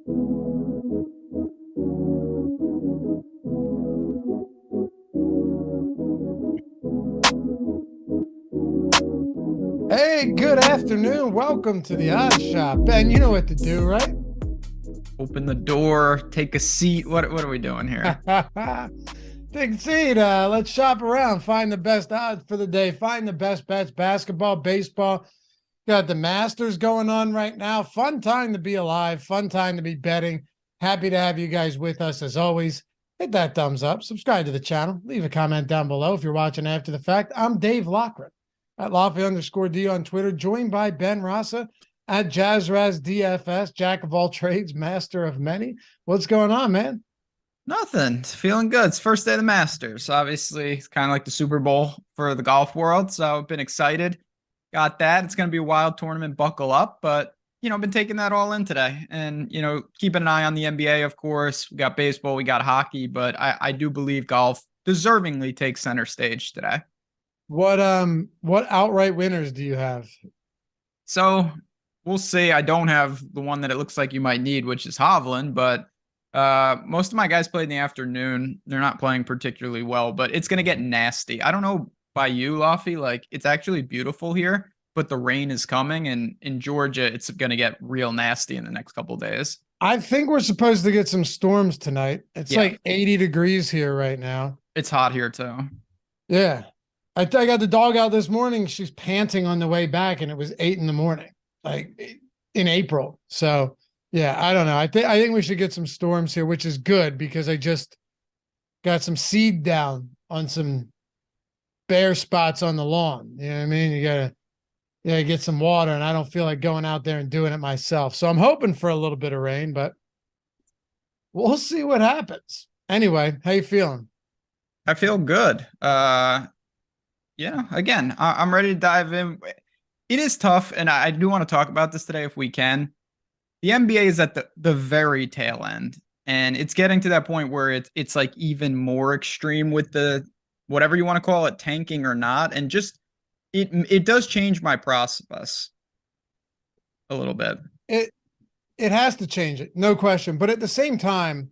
Hey, good afternoon. Welcome to the Odds Shop. Ben, you know what to do, right? Open the door, take a seat. What are we doing here? Take a seat. Let's shop around, find the best odds for the day, find the best bets, basketball, baseball. Got the Masters going on right now. Fun time to be alive, fun time to be betting. Happy to have you guys with us as always. Hit that thumbs up, subscribe to the channel, leave a comment down below if you're watching after the fact. I'm Dave Laughran at Lofty_D on Twitter, joined by Ben Rasa at JazzRazDFS, jack of all trades, master of many. What's going on, man? Nothing. Feeling good. It's first day of the Masters. Obviously, it's kind of like the Super Bowl for the golf world. So I've been excited. Got that. It's going to be a wild tournament. Buckle up. But, been taking that all in today. And, keeping an eye on the NBA, of course. We got baseball, we got hockey. But I do believe golf deservingly takes center stage today. What outright winners do you have? So we'll see. I don't have the one that it looks like you might need, which is Hovland, but most of my guys played in the afternoon. They're not playing particularly well, but it's going to get nasty. I don't know by you, Lofty, like it's actually beautiful here, but the rain is coming, and in Georgia, it's going to get real nasty in the next couple of days. I think we're supposed to get some storms tonight. It's like 80 degrees here right now. It's hot here too. Yeah. I got the dog out this morning. She's panting on the way back, and it was 8 a.m, like in April. So yeah, I don't know. I think we should get some storms here, which is good because I just got some seed down on some bare spots on the lawn. You know what I mean? You gotta get some water, and I don't feel like going out there and doing it myself. So I'm hoping for a little bit of rain, but we'll see what happens. Anyway, how you feeling? I feel good. Again, I'm ready to dive in. It is tough, and I do want to talk about this today if we can. The NBA is at the very tail end, and it's getting to that point where it's like even more extreme with the whatever you want to call it, tanking or not, and just it does change my process a little bit. It has to change it, no question. But at the same time,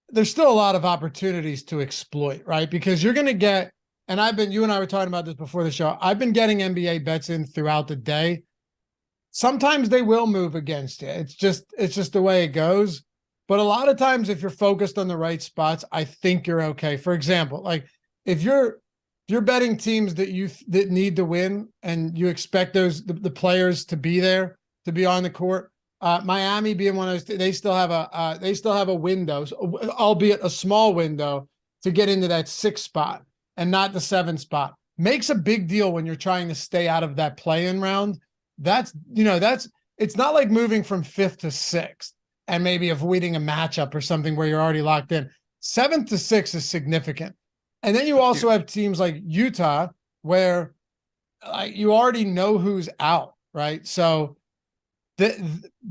there's still a lot of opportunities to exploit, right? Because you're going to get, and you and I were talking about this before the show. I've been getting NBA bets in throughout the day. Sometimes they will move against you. It's just the way it goes. But a lot of times, if you're focused on the right spots, I think you're okay. For example, like if you're betting teams that that need to win and you expect the players to be there, to be on the court, Miami being one of those, they still have a window, albeit a small window, to get into that 6th spot and not the 7th spot. Makes a big deal when you're trying to stay out of that play-in round. It's not like moving from 5th to 6th and maybe avoiding a matchup or something where you're already locked in. 7th to 6th is significant. And then you also have teams like Utah where you already know who's out, right? So they've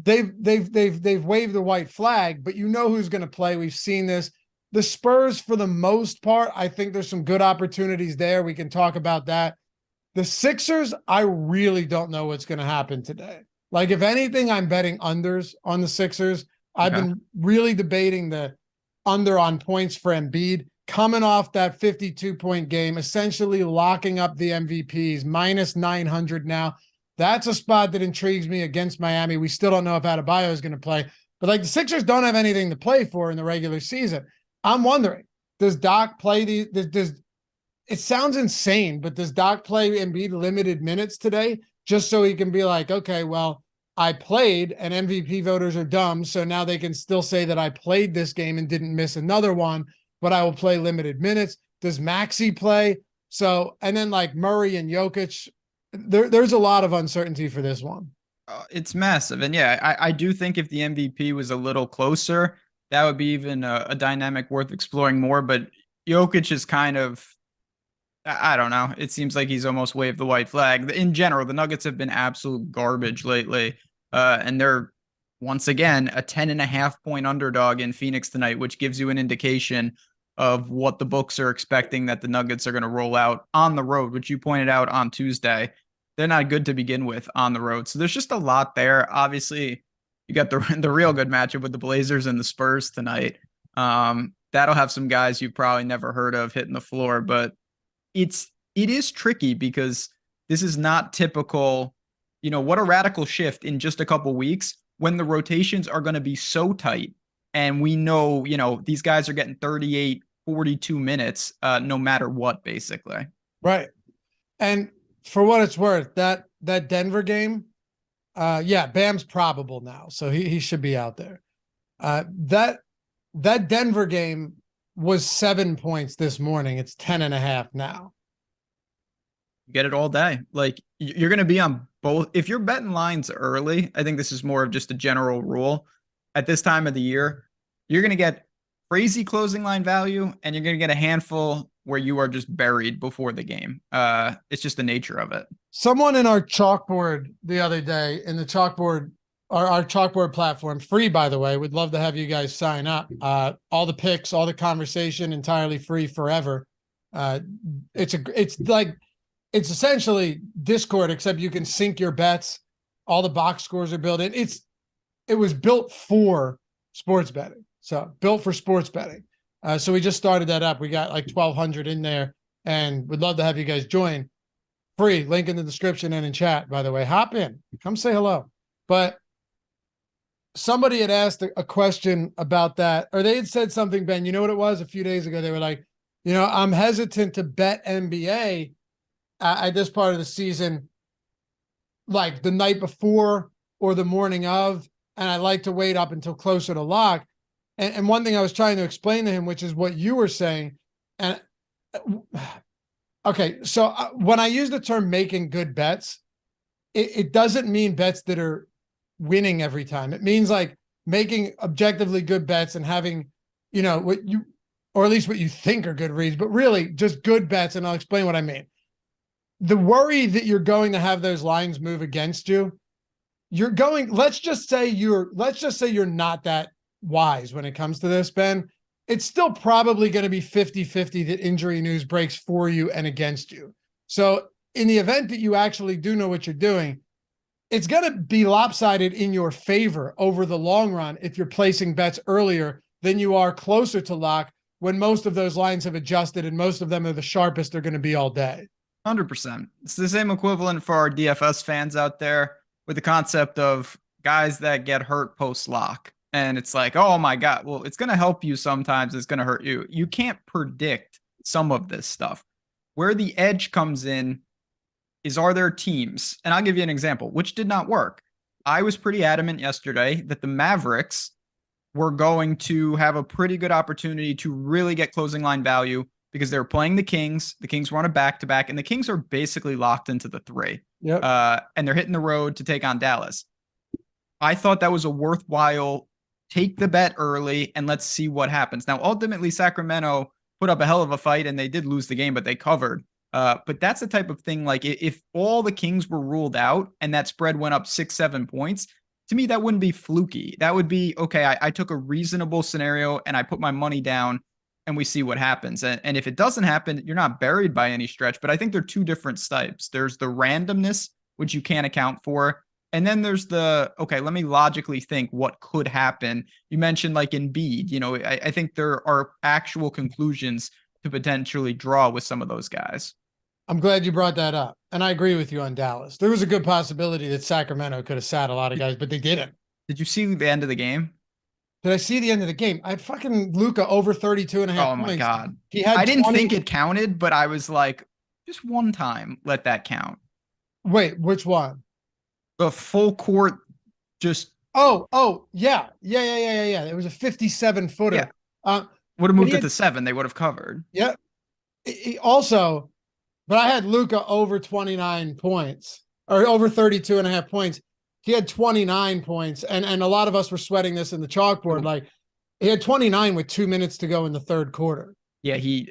waved the white flag, but you know who's going to play. We've seen this. The Spurs, for the most part, I think there's some good opportunities there. We can talk about that. The Sixers, I really don't know what's going to happen today. Like, if anything, I'm betting unders on the Sixers. I've been really debating the under on points for Embiid, coming off that 52-point game, essentially locking up the MVPs, minus 900 now. That's a spot that intrigues me against Miami. We still don't know if Adebayo is going to play, but like the Sixers don't have anything to play for in the regular season. I'm wondering, does Doc play it sounds insane, but does Doc play Embiid limited minutes today just so he can be like, okay, well, I played and MVP voters are dumb, so now they can still say that I played this game and didn't miss another one, but I will play limited minutes. Does Maxey play? So, and then like Murray and Jokic, there's a lot of uncertainty for this one. It's massive. And yeah, I do think if the MVP was a little closer, that would be even a dynamic worth exploring more. But Jokic is kind of, I don't know. It seems like he's almost waved the white flag. In general, the Nuggets have been absolute garbage lately. And they're, once again, a 10.5-point underdog in Phoenix tonight, which gives you an indication of what the books are expecting that the Nuggets are going to roll out on the road, which you pointed out on Tuesday. They're not good to begin with on the road. So there's just a lot there. Obviously, You got the real good matchup with the Blazers and the Spurs tonight. That'll have some guys you've probably never heard of hitting the floor, but it is tricky because this is not typical. What a radical shift in just a couple weeks when the rotations are going to be so tight. And we know, these guys are getting 38, 42 minutes, no matter what, basically. Right. And for what it's worth, that Denver game, Bam's probable now, so he should be out there. That Denver game was 7 points this morning. It's 10.5 now. Get it all day. Like, you're going to be on both. If you're betting lines early, I think this is more of just a general rule. At this time of the year, you're going to get crazy closing line value, and you're going to get a handful where you are just buried before the game. It's just the nature of it. Someone in our chalkboard the other day, in the chalkboard, our chalkboard platform, free, by the way, we'd love to have you guys sign up. All the picks, all the conversation, entirely free forever. It's essentially Discord, except you can sync your bets. All the box scores are built in. It was built for sports betting. So built for sports betting. So we just started that up. We got like 1,200 in there, and we'd love to have you guys join. Free, link in the description and in chat, by the way. Hop in, come say hello. But somebody had asked a question about that, or they had said something, Ben, you know what it was? A few days ago, they were like, I'm hesitant to bet NBA at this part of the season, like the night before or the morning of, and I like to wait up until closer to lock. And one thing I was trying to explain to him, which is what you were saying, and okay, so when I use the term making good bets, it doesn't mean bets that are winning every time. It means like making objectively good bets and having, what you, or at least what you think are good reads, but really just good bets. And I'll explain what I mean. The worry that you're going to have those lines move against you, let's just say you're not that wise when it comes to this, Ben. It's still probably going to be 50-50 that injury news breaks for you and against you. So in the event that you actually do know what you're doing, it's going to be lopsided in your favor over the long run if you're placing bets earlier than you are closer to lock, when most of those lines have adjusted and most of them are the sharpest they're going to be all day. 100%. It's the same equivalent for our DFS fans out there with the concept of guys that get hurt post-lock. And it's like, oh my God, well, it's going to help you sometimes. It's going to hurt you. You can't predict some of this stuff. Where the edge comes in is, are there teams? And I'll give you an example, which did not work. I was pretty adamant yesterday that the Mavericks were going to have a pretty good opportunity to really get closing line value because they were playing the Kings. The Kings were on a back-to-back, and the Kings are basically locked into the 3. Yep. And they're hitting the road to take on Dallas. I thought that was a worthwhile take the bet early and let's see what happens. Now, ultimately, Sacramento put up a hell of a fight and they did lose the game, but they covered. But that's the type of thing, like if all the Kings were ruled out and that spread went up 6-7 points, to me, that wouldn't be fluky. That would be, okay, I took a reasonable scenario and I put my money down and we see what happens. And if it doesn't happen, you're not buried by any stretch. But I think they're two different types. There's the randomness, which you can't account for. And then there's okay, let me logically think what could happen. You mentioned like Embiid, I think there are actual conclusions to potentially draw with some of those guys. I'm glad you brought that up. And I agree with you on Dallas. There was a good possibility that Sacramento could have sat a lot of guys, but they didn't. Did you see the end of the game? Did I see the end of the game? I had fucking Luka over 32.5 points. Oh my God. I didn't think it counted, but I was like, just one time, let that count. Wait, which one? The full court just. Oh, yeah. It was a 57-footer. Yeah. Would have moved it to 7. They would have covered. Yeah. Also, but I had Luka over 29 points or over 32.5 points. He had 29 points. And a lot of us were sweating this in the chalkboard. Like he had 29 with 2 minutes to go in the third quarter. Yeah. He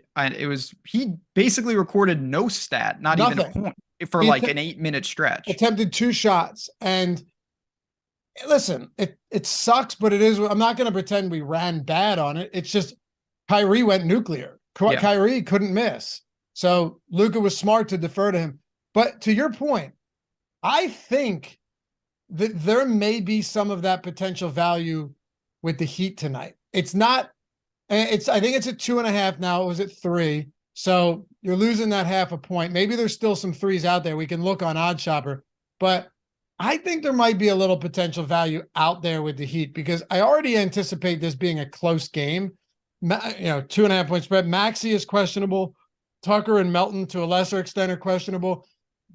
basically recorded no stat, not even a point for an 8-minute stretch. Attempted 2 shots. And listen, it sucks, but it is. I'm not going to pretend we ran bad on it. It's just Kyrie went nuclear. Yeah. Kyrie couldn't miss. So Luka was smart to defer to him. But to your point, I think there may be some of that potential value with the Heat tonight. It's not, I think it's at 2.5 now. It was at 3. So you're losing that half a point. Maybe there's still some threes out there. We can look on OddsShopper, but I think there might be a little potential value out there with the Heat because I already anticipate this being a close game. 2.5 point spread. Maxey is questionable. Tucker and Melton to a lesser extent are questionable.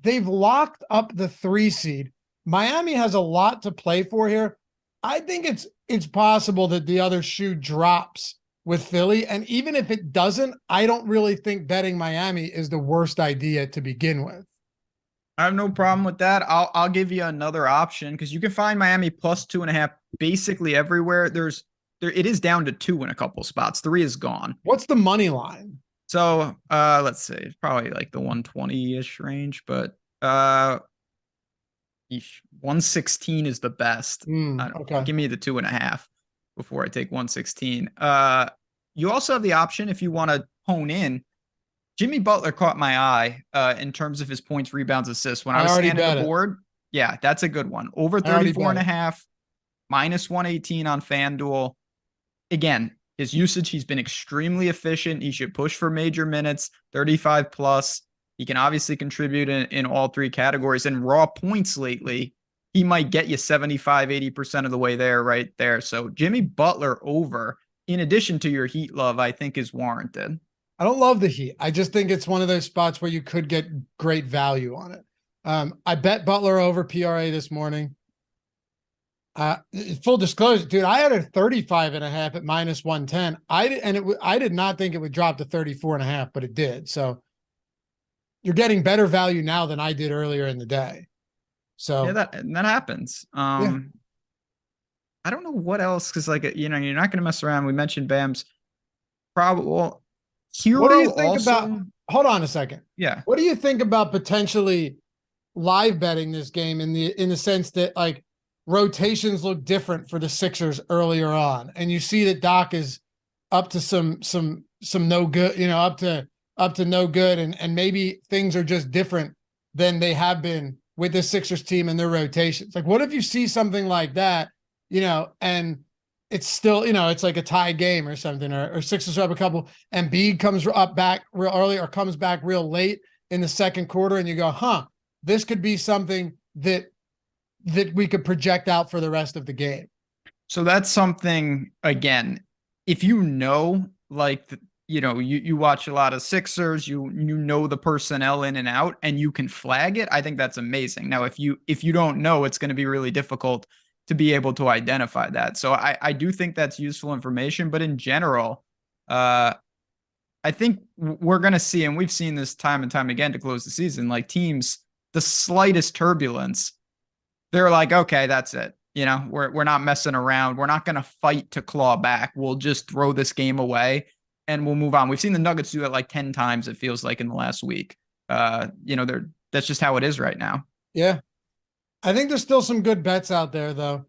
They've locked up the 3 seed. Miami has a lot to play for here. I think it's possible that the other shoe drops with Philly. And even if it doesn't, I don't really think betting Miami is the worst idea to begin with. I have no problem with that. I'll give you another option because you can find Miami plus 2.5 basically everywhere. It is down to 2 in a couple spots. 3 is gone. What's the money line? So let's see. It's probably like the 120-ish range, but 116 is the best. Okay. Give me the 2.5 before I take 116. You also have the option if you want to hone in. Jimmy Butler caught my eye in terms of his points, rebounds, assists. When I was scanning the board, yeah, that's a good one. Over 34.5, minus 118 on FanDuel. Again, his usage, he's been extremely efficient. He should push for major minutes, 35 plus. He can obviously contribute in all 3 categories. And raw points lately, he might get you 75, 80% of the way there, right there. So Jimmy Butler over, in addition to your Heat love, I think is warranted. I don't love the Heat. I just think it's one of those spots where you could get great value on it. I bet Butler over PRA this morning. Full disclosure, dude, I had a 35.5 at minus 110. I did not think it would drop to 34.5, but it did. So you're getting better value now than I did earlier in the day. So yeah, that happens. Yeah. I don't know what else, because you're not going to mess around. We mentioned Bam's probable. Hero. What do you think about? Hold on a second. Yeah. What do you think about potentially live betting this game in the sense that rotations look different for the Sixers earlier on, and you see that Doc is up to some no good, up to no good, and maybe things are just different than they have been with the Sixers team and their rotations. What if you see something like that, and it's still, it's like a tie game or something, or Sixers are up a couple, and Embiid comes up back real early or comes back real late in the second quarter, and you go, this could be something that we could project out for the rest of the game. So that's something, again, if you watch a lot of Sixers, you know the personnel in and out, and you can flag it, I think that's amazing. Now, if you don't know, it's going to be really difficult to be able to identify that. So I do think that's useful information, but in general, I think we're going to see, and we've seen this time and time again to close the season, teams, the slightest turbulence, they're like, okay, that's it. We're not messing around. We're not going to fight to claw back. We'll just throw this game away and we'll move on. We've seen the Nuggets do that 10 times, it feels like, in the last week. That's just how it is right now. Yeah. I think there's still some good bets out there, though.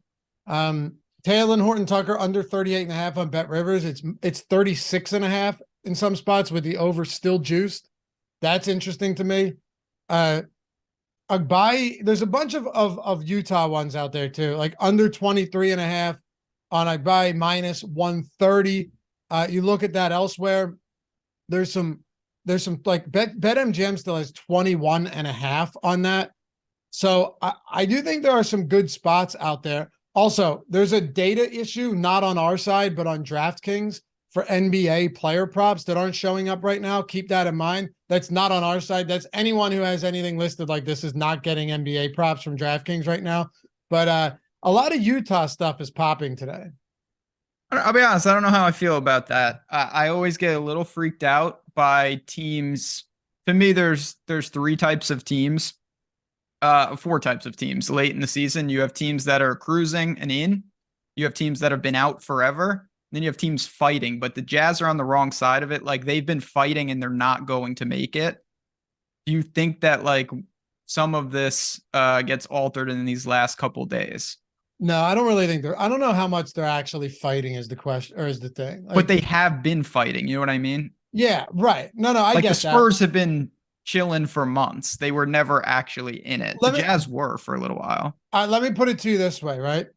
Taylor and Horton Tucker under 38.5 on Bet Rivers. It's 36.5 in some spots with the over still juiced. That's interesting to me. There's a bunch of Utah ones out there too, under 23.5 on Agbayi minus 130. You look at that elsewhere. There's some BetMGM still has 21.5 on that. So I do think there are some good spots out there. Also, there's a data issue, not on our side, but on DraftKings for NBA player props that aren't showing up right now. Keep that in mind. That's not on our side. That's anyone who has anything listed like this is not getting NBA props from DraftKings right now. But a lot of Utah stuff is popping today. I'll be honest, I don't know how I feel about that. I always get a little freaked out by teams. To me, there's 3 types of teams. 4 types of teams late in the season. You have teams that are cruising and in. You have teams that have been out forever. Then you have teams fighting, but the Jazz are on the wrong side of it. They've been fighting and they're not going to make it. Do you think that some of this gets altered in these last couple days? No, I don't really think I don't know how much they're actually fighting is the question, or is the thing. But they have been fighting. You know what I mean? Yeah, right. No, I get the Spurs have been chilling for months. They were never actually in it. The Jazz were for a little while. Let me put it to you this way, right?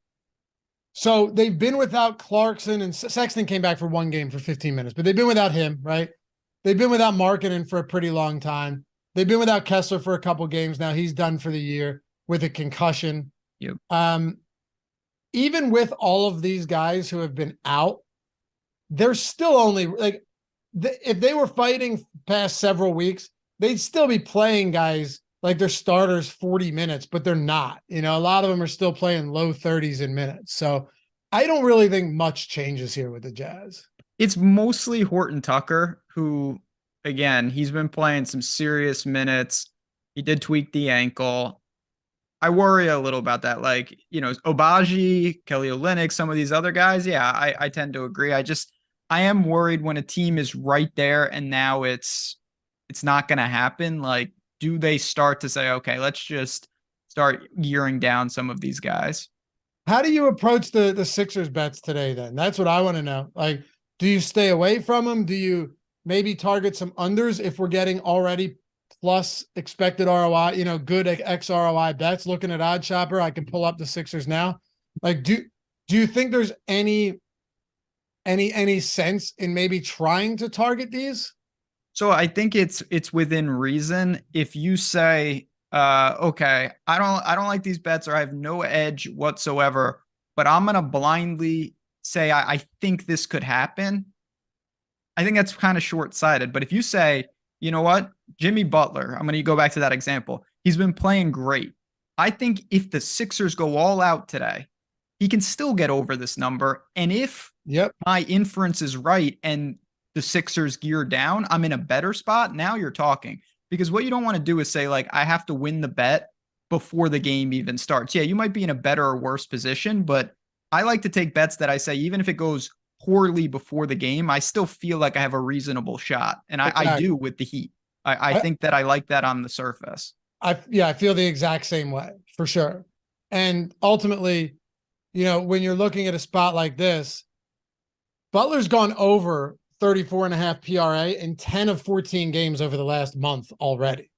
So they've been without Clarkson, and Sexton came back for one game for 15 minutes, but they've been without him, right? They've been without Markkanen for a pretty long time. They've been without Kessler for a couple games now. He's done for the year with a concussion. Yep. Even with all of these guys who have been out, they're still only like, if they were fighting past several weeks, they'd still be playing guys like their starters 40 minutes, but they're not. You know, a lot of them are still playing low 30s in minutes. So I don't really think much changes here with the Jazz. It's mostly Horton Tucker, who, again, he's been playing some serious minutes. He did tweak the ankle. I worry a little about that. Like, you know, Obagi, Kelly Olynyk, some of these other guys. Yeah, I tend to agree. I am worried when a team is right there and now it's not going to happen. Like, do they start to say, okay, let's just start gearing down some of these guys? How do you approach the Sixers bets today then? That's what I want to know. Like, do you stay away from them? Do you maybe target some unders if we're getting already plus expected ROI, you know, good X ROI bets? Looking at OddsShopper, I can pull up the Sixers now. Like, do you think there's any sense in maybe trying to target these? So I think it's within reason. If you say, okay, I don't like these bets, or I have no edge whatsoever, but I'm gonna blindly say I think this could happen, I think that's kind of short-sighted. But if you say, you know what, Jimmy Butler, I'm going to go back to that example. He's been playing great. I think if the Sixers go all out today, he can still get over this number. And if my inference is right and the Sixers gear down, I'm in a better spot. Now you're talking. Because what you don't want to do is say, like, I have to win the bet before the game even starts. Yeah, you might be in a better or worse position, but I like to take bets that I say, even if it goes poorly before the game, I still feel like I have a reasonable shot. And I do with the Heat. I think that I like that on the surface. I feel the exact same way for sure. And ultimately, you know, when you're looking at a spot like this, Butler's gone over 34.5 PRA in 10 of 14 games over the last month already.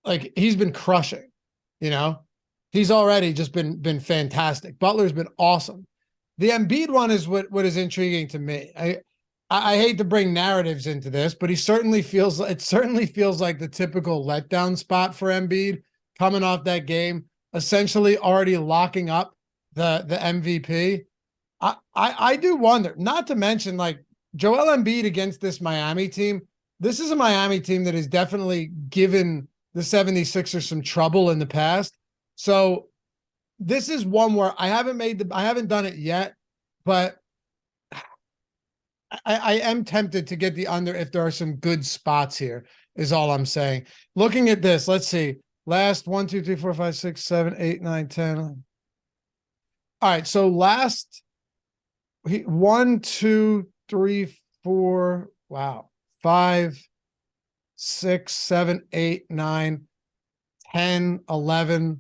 Like, he's been crushing, you know, he's already just been fantastic. Butler's been awesome. The Embiid one is what is intriguing to me. I hate to bring narratives into this, but it certainly feels like the typical letdown spot for Embiid coming off that game, essentially already locking up the MVP. I do wonder, not to mention, like, Joel Embiid against this Miami team. This is a Miami team that has definitely given the 76ers some trouble in the past. So this is one where I haven't done it yet, but I am tempted to get the under if there are some good spots here, is all I'm saying. Looking at this, let's see. Last 1, 2, 3, 4, 5, 6, 7, 8, 9, 10. All right. So last 1, 2, 3, 4. Wow. 5, 6, 7, 8, 9, 10, 11.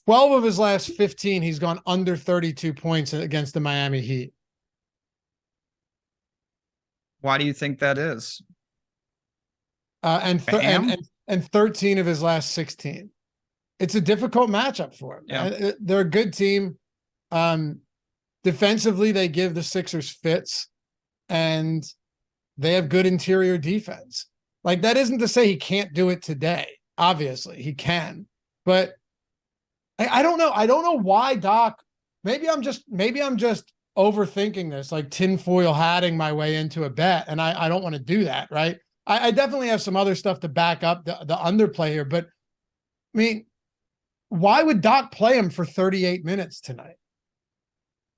12 of his last 15, he's gone under 32 points against the Miami Heat. Why do you think that is? And 13 of his last 16. It's a difficult matchup for him. Yeah. They're a good team. Defensively, they give the Sixers fits, and they have good interior defense. Like, that isn't to say he can't do it today. Obviously, he can. But I don't know. I don't know why Doc. Maybe I'm just overthinking this, like tinfoil hatting my way into a bet, and I don't want to do that, right? I definitely have some other stuff to back up the underplay here, but I mean, why would Doc play him for 38 minutes tonight?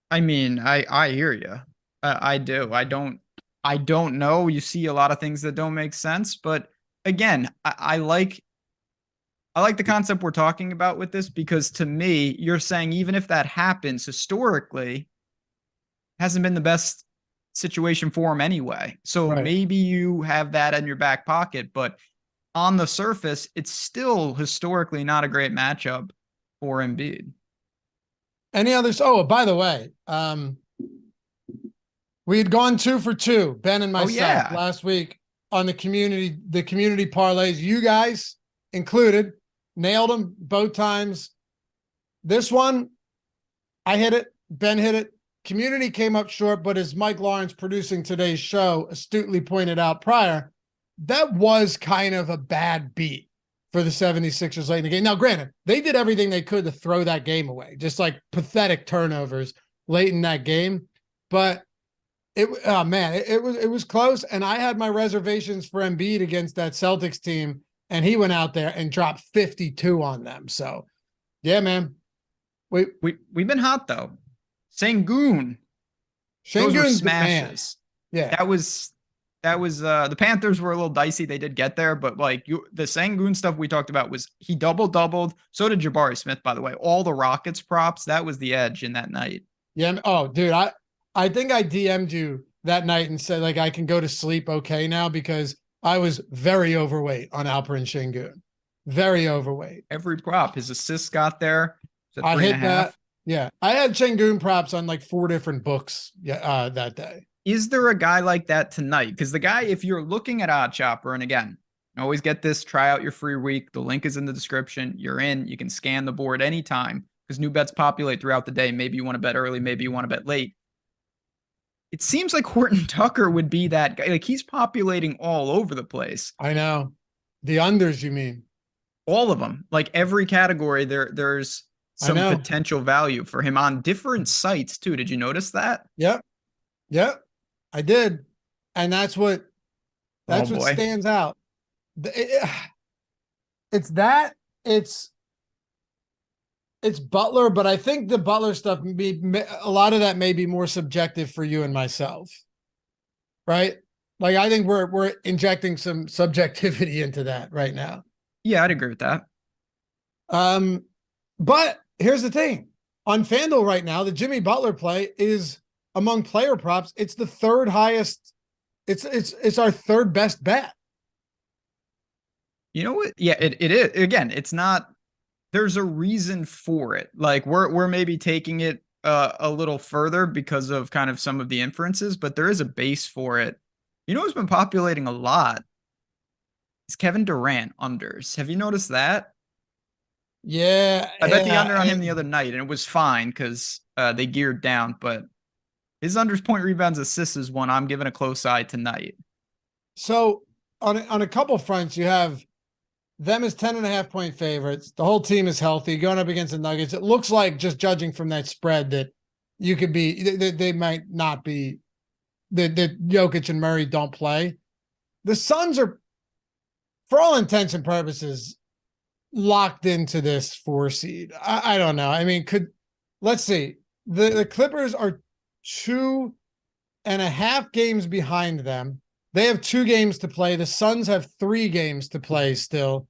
I mean, I hear you. I do. I don't know. You see a lot of things that don't make sense, but again, I like the concept we're talking about with this, because to me, you're saying even if that happens historically, hasn't been the best situation for him anyway. So maybe you have that in your back pocket, but on the surface, it's still historically not a great matchup for Embiid. Any others? Oh, by the way, we had gone 2 for 2, Ben and myself, last week. on the community parlays. You guys included, nailed them both times. This one, I hit it. Ben hit it. Community came up short, but as Mike Lawrence producing today's show astutely pointed out prior, that was kind of a bad beat for the 76ers late in the game. Now, granted, they did everything they could to throw that game away, just like pathetic turnovers late in that game. But it was close. And I had my reservations for Embiid against that Celtics team, and he went out there and dropped 52 on them. So, yeah, man. We've been hot though. Sengun. Those were smashes. Yeah. That was the Panthers were a little dicey. They did get there, but like the Sengun stuff we talked about was he doubled. So did Jabari Smith, by the way. All the Rockets props, that was the edge in that night. Yeah. Oh, dude, I think I DM'd you that night and said like I can go to sleep okay now because I was very overweight on Alperen Sengun. Very overweight. Every prop, his assists got there. I hit that. Yeah. I had Sengun props on like 4 different books that day. Is there a guy like that tonight? Because the guy, if you're looking at OddsShopper, and again, always get this, try out your free week. The link is in the description. You're in. You can scan the board anytime because new bets populate throughout the day. Maybe you want to bet early. Maybe you want to bet late. It seems like Horton Tucker would be that guy. Like he's populating all over the place. I know. The unders, you mean? All of them. Like every category, there's some potential value for him on different sites too. Did you notice that? Yep. I did. And that's what stands out. It's Butler, but I think the Butler stuff, a lot of that may be more subjective for you and myself. Right? Like I think we're injecting some subjectivity into that right now. Yeah, I'd agree with that. But here's the thing. On FanDuel right now, the Jimmy Butler play is among player props. It's the third highest. It's our third best bet. You know what? Yeah, it is. Again, it's not, there's a reason for it. Like we're maybe taking it a little further because of kind of some of the inferences, but there is a base for it. You know who's been populating a lot? It's Kevin Durant unders. Have you noticed that? Yeah. I bet the under on him the other night, and it was fine because they geared down, but his unders, point, rebounds, assists is one I'm giving a close eye tonight. So on a couple fronts, you have them as 10.5-point favorites. The whole team is healthy going up against the Nuggets. It looks like, just judging from that spread, that you could be, they might not be, that Jokic and Murray don't play. The Suns are, for all intents and purposes, locked into this 4 seed. I don't know. I mean, let's see. The Clippers are 2.5 games behind them. They have 2 games to play. The Suns have 3 games to play still.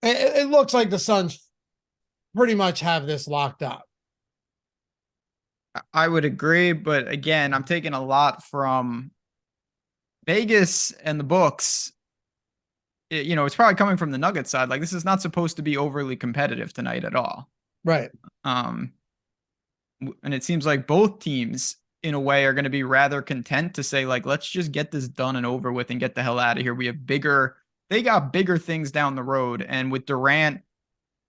It looks like the Suns pretty much have this locked up. I would agree, but again, I'm taking a lot from Vegas and the books. It's probably coming from the Nuggets side. Like, this is not supposed to be overly competitive tonight at all. Right. And it seems like both teams, in a way, are going to be rather content to say, like, let's just get this done and over with and get the hell out of here. They got bigger things down the road. And with Durant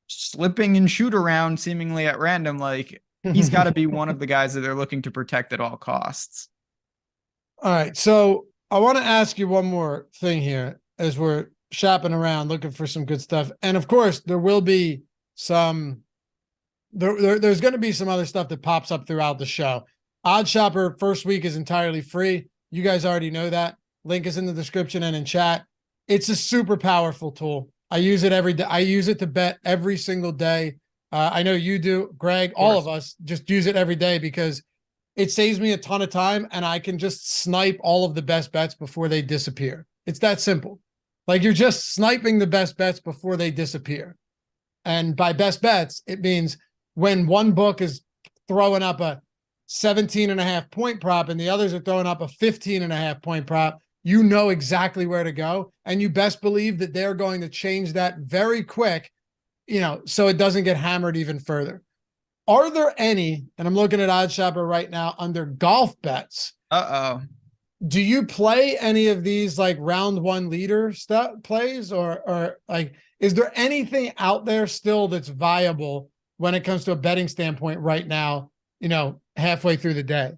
slipping and shoot around seemingly at random, like, he's got to be one of the guys that they're looking to protect at all costs. All right. So I want to ask you one more thing here as we're shopping around looking for some good stuff. And of course, there will be there's going to be some other stuff that pops up throughout the show. OddsShopper first week is entirely free. You guys already know that. Link is in the description and in chat. It's a super powerful tool. I use it every day. I use it to bet every single day. I know you do, Greg, all of us just use it every day because it saves me a ton of time and I can just snipe all of the best bets before they disappear. It's that simple. Like, you're just sniping the best bets before they disappear. And by best bets, it means when one book is throwing up a 17.5-point prop and the others are throwing up a 15.5-point prop, you know exactly where to go. And you best believe that they're going to change that very quick, so it doesn't get hammered even further. Are there any, and I'm looking at OddsShopper right now, under golf bets? Do you play any of these like round one leader stuff plays, or like, is there anything out there still that's viable when it comes to a betting standpoint right now, halfway through the day?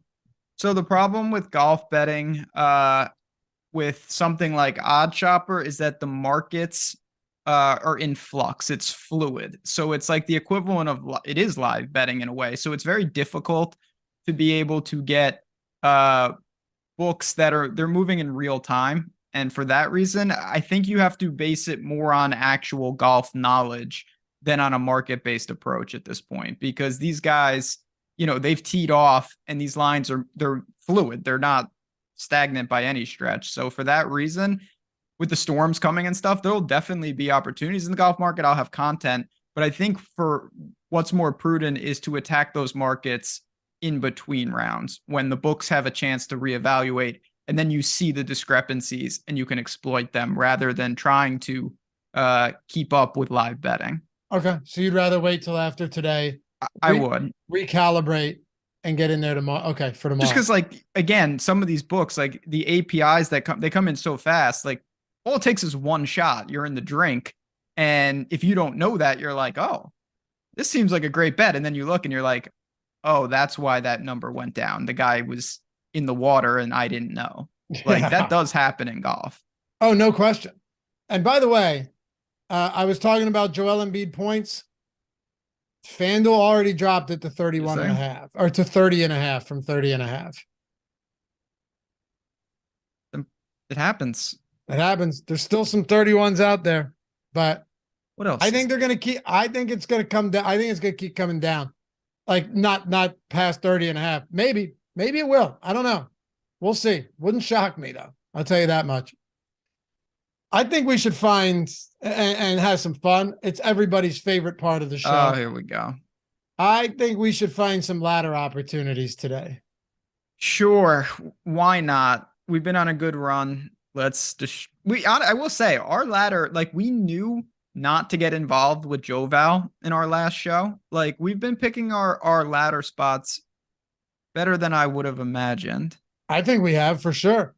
So the problem with golf betting, with something like OddsShopper is that the markets are in flux. It's fluid. So it's like the equivalent of it is live betting in a way. So it's very difficult to be able to get books that they're moving in real time. And for that reason, I think you have to base it more on actual golf knowledge than on a market-based approach at this point, because these guys, they've teed off and these lines they're fluid. They're not stagnant by any stretch. So for that reason, with the storms coming and stuff, there'll definitely be opportunities in the golf market. I'll have content, but I think for what's more prudent is to attack those markets in between rounds when the books have a chance to reevaluate, and then you see the discrepancies and you can exploit them rather than trying to keep up with live betting. Okay, so you'd rather wait till after today? I would recalibrate and get in there tomorrow. Okay, for tomorrow. Just because, like, again, some of these books, like the APIs they come in so fast. Like, all it takes is one shot. You're in the drink, and if you don't know that, you're like, oh, this seems like a great bet, and then you look and you're like, oh, that's why that number went down. The guy was in the water, and I didn't know. Like, that does happen in golf. Oh, no question. And by the way, I was talking about Joel Embiid points. FanDuel already dropped it to 31.5 or to 30.5 from 30.5. It happens. It happens. There's still some 31s out there, but what else? I think they're going to keep, I think it's going to come down. I think it's going to keep coming down. Like not past 30.5. Maybe it will. I don't know. We'll see. Wouldn't shock me though. I'll tell you that much. I think we should find and have some fun. It's everybody's favorite part of the show. Oh, here we go. I think we should find some ladder opportunities today. Sure. Why not? We've been on a good run. I will say our ladder, like, we knew not to get involved with Joval in our last show. Like, we've been picking our ladder spots better than I would have imagined. I think we have for sure.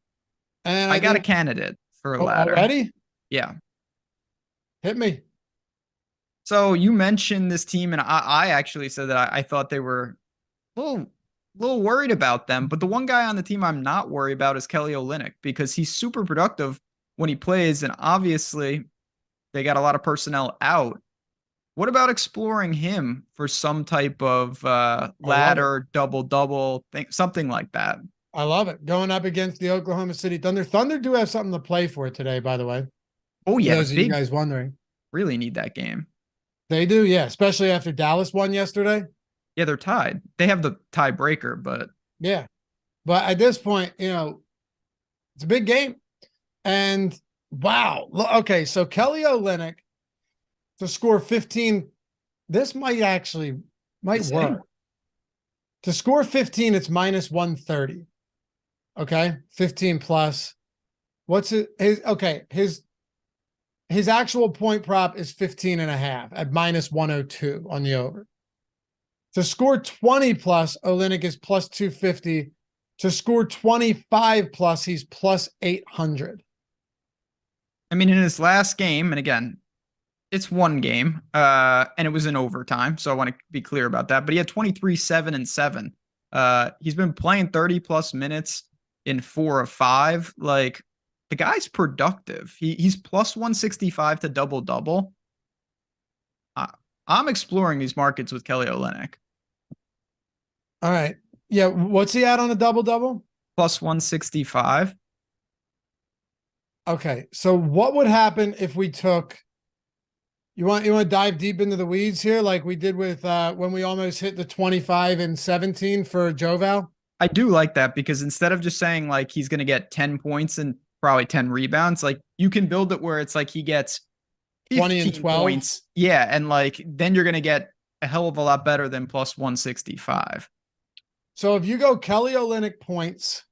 And I got a candidate for a ladder. Already? Yeah. Hit me. So you mentioned this team, and I actually said that I thought they were a little worried about them. But the one guy on the team I'm not worried about is Kelly Olynyk, because he's super productive when he plays, and obviously they got a lot of personnel out. What about exploring him for some type of ladder double thing, something like that? I love it. Going up against the Oklahoma City Thunder. Thunder do have something to play for today, by the way. Oh, yeah. Those of you guys wondering. Really need that game. They do, yeah. Especially after Dallas won yesterday. Yeah, they're tied. They have the tiebreaker, but. Yeah. But at this point, it's a big game. And wow. Okay, so Kelly Olynyk to score 15. This might work. To score 15, it's minus 130. Okay, 15 plus. What's it? His actual point prop is 15.5 at minus 102 on the over. To score 20 plus, Olynyk is plus 250. To score 25 plus, he's plus 800. I mean, in his last game, and again, it's one game, and it was in overtime, so I want to be clear about that. But he had 23, 7, and 7. He's been playing 30 plus minutes in 4 of 5. Like, the guy's productive. He's plus 165 to double. I'm exploring these markets with Kelly Olynyk. All right. Yeah. What's he at on a double? Plus 165. Okay. So what would happen if we took, you want to dive deep into the weeds here, like we did with when we almost hit the 25 and 17 for Joval? I do like that, because instead of just saying like he's going to get 10 points and probably 10 rebounds, like you can build it where it's like he gets 20 and 12 points. Yeah. And like, then you're going to get a hell of a lot better than plus 165. So if you go Kelly Olynyk points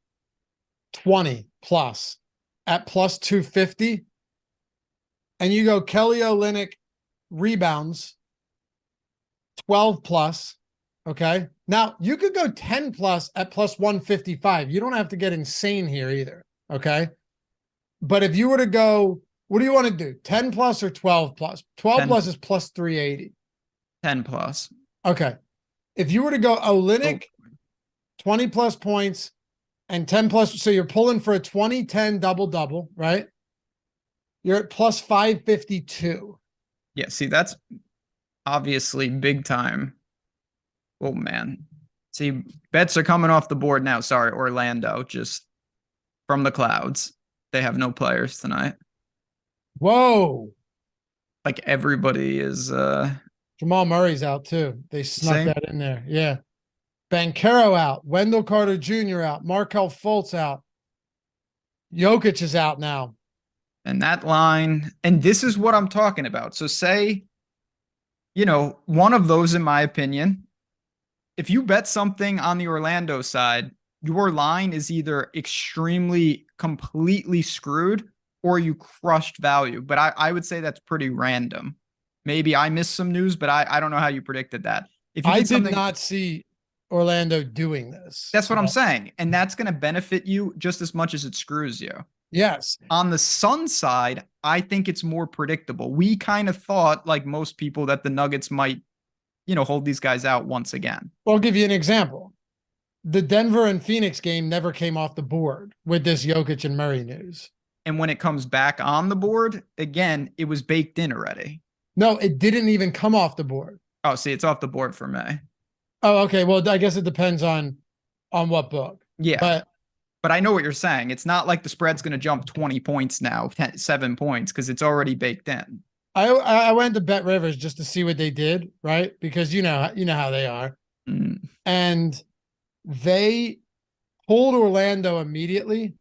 20 plus at plus 250, and you go Kelly Olynyk rebounds 12 plus Okay. Now you could go 10 plus at plus 155. You don't have to get insane here either. Okay. But if you were to go, what do you want to do? 10 plus or 12 plus? 12 10, plus is plus 380. 10 plus. Okay. If you were to go Olynyk, 20 plus points and 10 plus, so you're pulling for a 20-10 double-double, right? You're at plus 552. Yeah, see, that's obviously big time. Oh, man. See, bets are coming off the board now. Sorry, Orlando, just from the clouds. They have no players tonight. Whoa. Like everybody is Jamal Murray's out too. They snuck same. that in there. Yeah. Banchero out. Wendell Carter Jr. out. Markelle Fultz out. Jokic is out now. And that line, and this is what I'm talking about. So say, one of those, in my opinion, if you bet something on the Orlando side, your line is either extremely completely screwed or you crushed value. But I would say that's pretty random. Maybe I missed some news, but I don't know how you predicted that. If you did not see Orlando doing this. That's what I'm saying. And that's going to benefit you just as much as it screws you. Yes. On the Sun side, I think it's more predictable. We kind of thought, like most people, that the Nuggets might, hold these guys out once again. Well, I'll give you an example. The Denver and Phoenix game never came off the board with this Jokic and Murray news. And when it comes back on the board, again, it was baked in already. No, it didn't even come off the board. Oh, see, it's off the board for me. Oh, okay. Well, I guess it depends on what book. Yeah. But I know what you're saying. It's not like the spread's going to jump 20 points now, 7 points, because it's already baked in. I went to Bet Rivers just to see what they did, right? Because you know how they are. Mm. And they pulled Orlando immediately,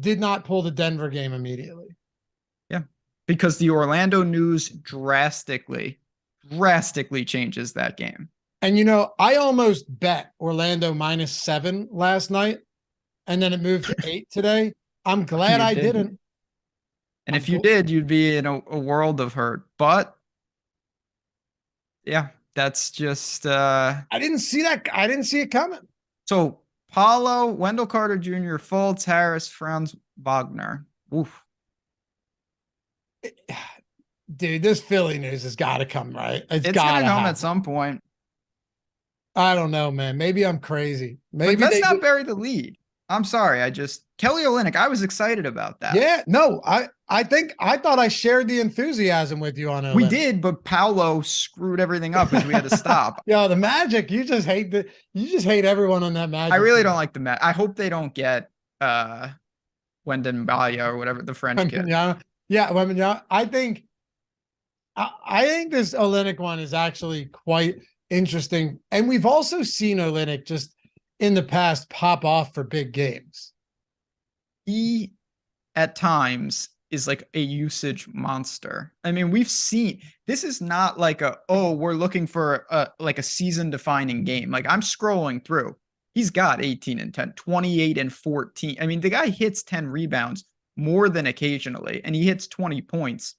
did not pull the Denver game immediately. Yeah. Because the Orlando news drastically changes that game. And I almost bet Orlando -7 last night, and then it moved to 8 today. I'm glad I didn't. And if you did, you'd be in a world of hurt. But yeah, that's just I didn't see that. I didn't see it coming. So Paulo, Wendell Carter Jr., Fultz, Harris, Franz Wagner. Oof. Dude, this Philly news has got to come, right? It's got to come at some point. I don't know, man. Maybe I'm crazy. Maybe let's not bury the lead. I'm sorry. Kelly Olynyk, I was excited about that. Yeah, no, I thought I shared the enthusiasm with you on it. We did, but Paolo screwed everything up as we had to stop. Yo, the Magic, you just hate everyone on that Magic. I really don't like the Magic. I hope they don't get Wembanyama or whatever, the French kid. Yeah, Wembanyama. I think this Olynyk one is actually quite interesting. And we've also seen Olynyk just in the past pop off for big games. He at times is like a usage monster. I mean, we've seen, this is not like we're looking for a season defining game. Like I'm scrolling through, he's got 18 and 10, 28 and 14. I mean, the guy hits 10 rebounds more than occasionally, and he hits 20 points,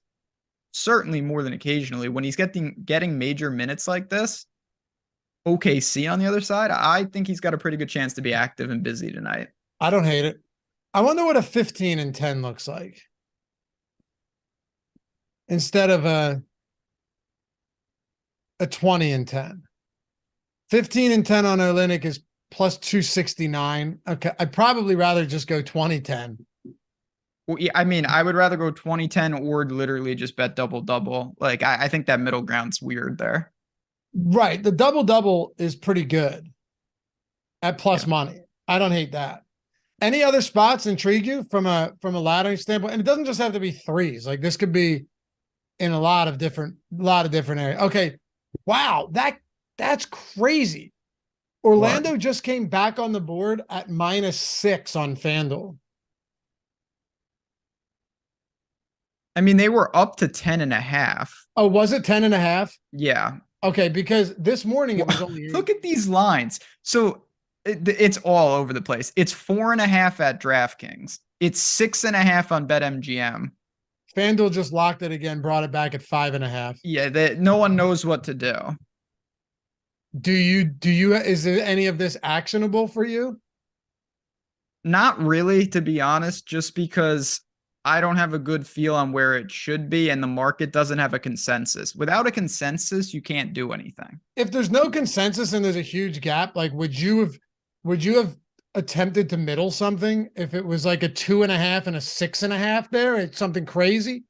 certainly more than occasionally. When he's getting major minutes like this, OKC on the other side, I think he's got a pretty good chance to be active and busy tonight. I don't hate it. I wonder what a 15 and 10 looks like instead of a 20 and 10. 15 and 10 on Olynyk is plus 269. Okay, I'd probably rather just go 20-10. Well, yeah, I mean, I would rather go 20-10 or literally just bet double-double. Like, I think that middle ground's weird there. Right. The double-double is pretty good at plus money. I don't hate that. Any other spots intrigue you from a laddering standpoint? And it doesn't just have to be threes. Like this could be in a lot of different areas. Okay. Wow. That's crazy. Orlando just came back on the board at -6 on FanDuel. I mean, they were up to 10.5. Oh, was it 10.5? Yeah. Okay, because this morning it was only 8. Look at these lines. So it's all over the place. It's 4.5 at DraftKings. It's 6.5 on BetMGM. FanDuel just locked it again, brought it back at 5.5. Yeah, no one knows what to do. Is there any of this actionable for you? Not really, to be honest, just because I don't have a good feel on where it should be, and the market doesn't have a consensus. Without a consensus, you can't do anything. If there's no consensus and there's a huge gap, like would you have attempted to middle something if it was like a 2.5 and a 6.5 there? It's something crazy.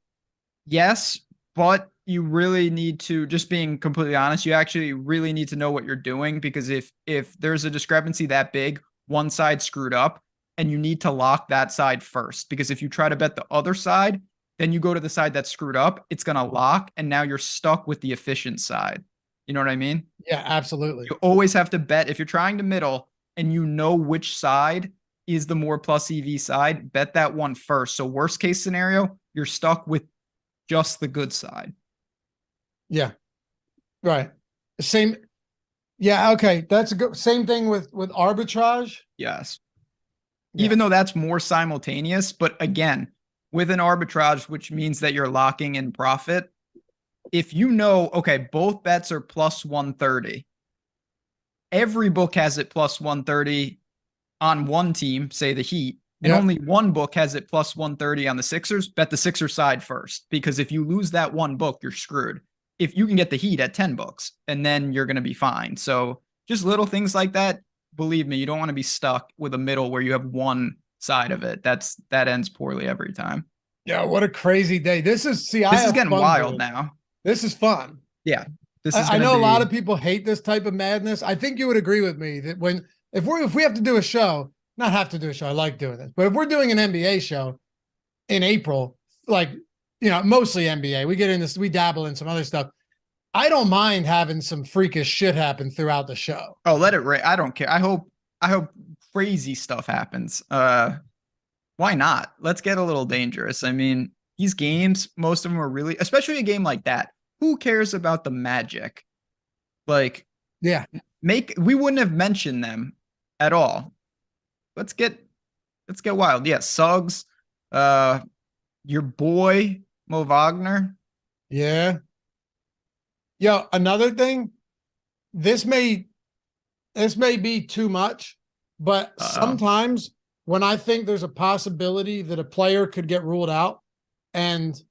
Yes, but you really need to, just being completely honest, you actually really need to know what you're doing, because if there's a discrepancy that big, one side screwed up, and you need to lock that side first, because if you try to bet the other side, then you go to the side that's screwed up, it's going to lock, and now you're stuck with the efficient side. You know what I mean? Yeah, absolutely. You always have to bet if you're trying to middle and you know which side is the more plus EV side, bet that one first. So worst case scenario, you're stuck with just the good side. Yeah. Right. Same. Yeah. Okay. That's a good, same thing with arbitrage. Yes. Yeah. Even though that's more simultaneous, but again, with an arbitrage, which means that you're locking in profit, if you know, okay, both bets are plus 130, every book has it plus 130 on one team, say the Heat, and only one book has it plus 130 on the Sixers, bet the Sixers side first. Because if you lose that one book, you're screwed. If you can get the Heat at 10 books, and then you're going to be fine. So just little things like that. Believe me, you don't want to be stuck with a middle where you have one side of it. That ends poorly every time. Yeah. What a crazy day. This is getting wild now. This is fun. Yeah. I know a lot of people hate this type of madness. I think you would agree with me that if we have to do a show, not have to do a show, I like doing this, but if we're doing an NBA show in April, like, mostly NBA, we get in this, we dabble in some other stuff. I don't mind having some freakish shit happen throughout the show. Oh, let it rain. I don't care. I hope crazy stuff happens. Why not? Let's get a little dangerous. I mean, these games, most of them are really, especially a game like that. Who cares about the Magic? Like, yeah, we wouldn't have mentioned them at all. Let's get wild. Yeah, Suggs, your boy Mo Wagner. Yeah. Yo, another thing, this may be too much, but sometimes when I think there's a possibility that a player could get ruled out and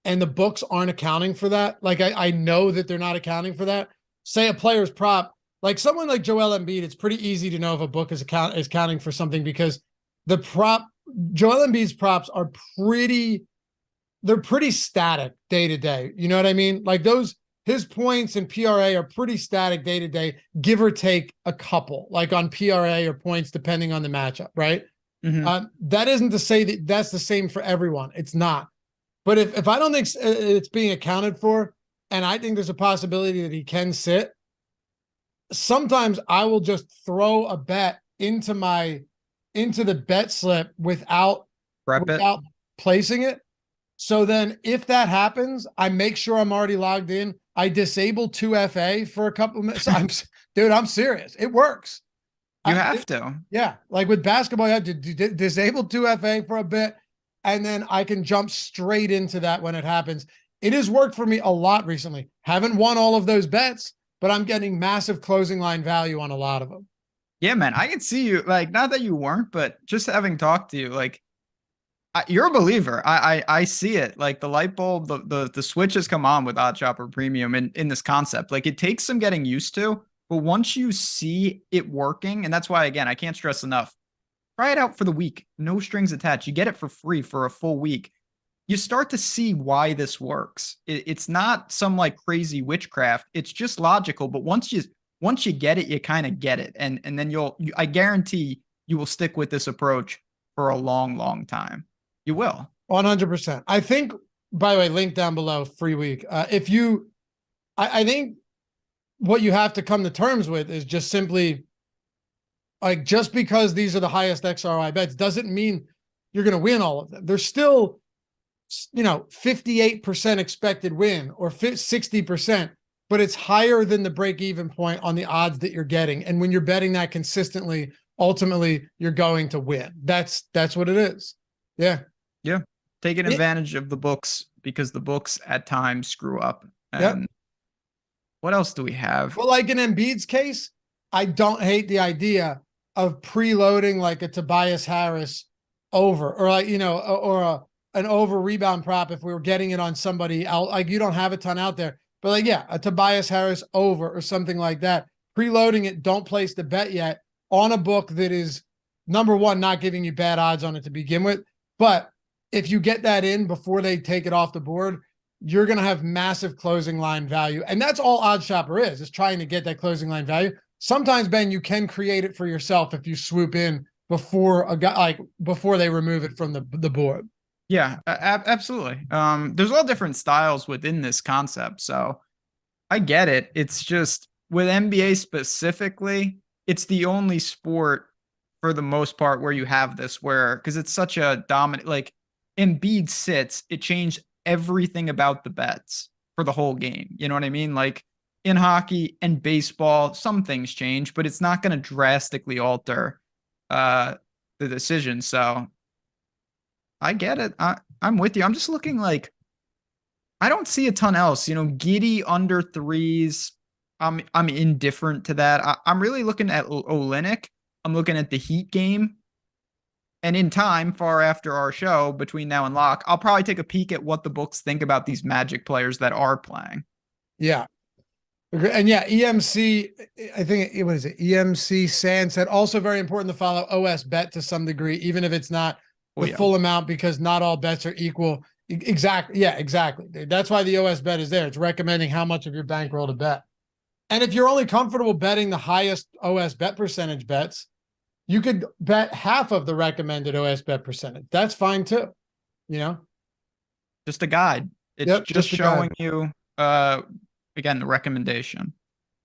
the books aren't accounting for that, like I know that they're not accounting for that. Say a player's prop, like someone like Joel Embiid, it's pretty easy to know if a book is counting for something, because Joel Embiid's props are they're pretty static day to day. You know what I mean? Like his points and PRA are pretty static day to day, give or take a couple, like on PRA or points, depending on the matchup, right? Mm-hmm. That isn't to say that that's the same for everyone. It's not. But if I don't think it's being accounted for, and I think there's a possibility that he can sit, sometimes I will just throw a bet into the bet slip without placing it. So then if that happens, I make sure I'm already logged in. I disable 2FA for a couple of minutes. Dude, I'm serious. It works. You have to. Yeah. Like with basketball, you have to disable 2FA for a bit, and then I can jump straight into that when it happens. It has worked for me a lot recently. Haven't won all of those bets, but I'm getting massive closing line value on a lot of them. Yeah, man. I can see you, like, not that you weren't, but just having talked to you, like, you're a believer. I see it. Like the light bulb, the switch has come on with OddsShopper Premium in this concept. Like it takes some getting used to, but once you see it working, and that's why, again, I can't stress enough, try it out for the week. No strings attached. You get it for free for a full week. You start to see why this works. It's not some like crazy witchcraft. It's just logical. But once you get it, you kind of get it. And then I guarantee you will stick with this approach for a long, long time. You will. 100%. I think, by the way, link down below, free week. I think what you have to come to terms with is just simply, like, just because these are the highest XRI bets doesn't mean you're going to win all of them. There's still, 58% expected win or 60%, but it's higher than the break-even point on the odds that you're getting. And when you're betting that consistently, ultimately you're going to win. That's what it is. Yeah. Yeah. Taking advantage of the books, because the books at times screw up. And What else do we have? Well, like in Embiid's case, I don't hate the idea of preloading like a Tobias Harris over, or like, an over rebound prop if we were getting it on somebody else. Like you don't have a ton out there, but like, yeah, a Tobias Harris over or something like that. Preloading it, don't place the bet yet on a book that is, number one, not giving you bad odds on it to begin with. But if you get that in before they take it off the board, you're going to have massive closing line value. And that's all OddsShopper is trying to get that closing line value. Sometimes, Ben, you can create it for yourself if you swoop in before a guy, like before they remove it from the board. Yeah, absolutely. There's all different styles within this concept. So I get it. It's just with NBA specifically, it's the only sport for the most part where you have this, where, because it's such a dominant, like Embiid sits, it changed everything about the bets for the whole game. You know what I mean? Like in hockey and baseball, some things change, but it's not going to drastically alter the decision. So I get it. I'm with you. I'm just looking like, I don't see a ton else, Giddy under threes. I'm indifferent to that. I'm really looking at Olynyk. I'm looking at the Heat game. And in time, far after our show, between now and lock, I'll probably take a peek at what the books think about these Magic players that are playing. Yeah. And yeah, EMC, I think, what is it? EMC Sand said also very important to follow OS bet to some degree, even if it's not the full amount, because not all bets are equal. Exactly. Yeah, exactly. That's why the OS bet is there. It's recommending how much of your bankroll to bet. And if you're only comfortable betting the highest OS bet percentage bets, you could bet half of the recommended OS bet percentage. That's fine too. Just a guide. It's just showing you, again, the recommendation.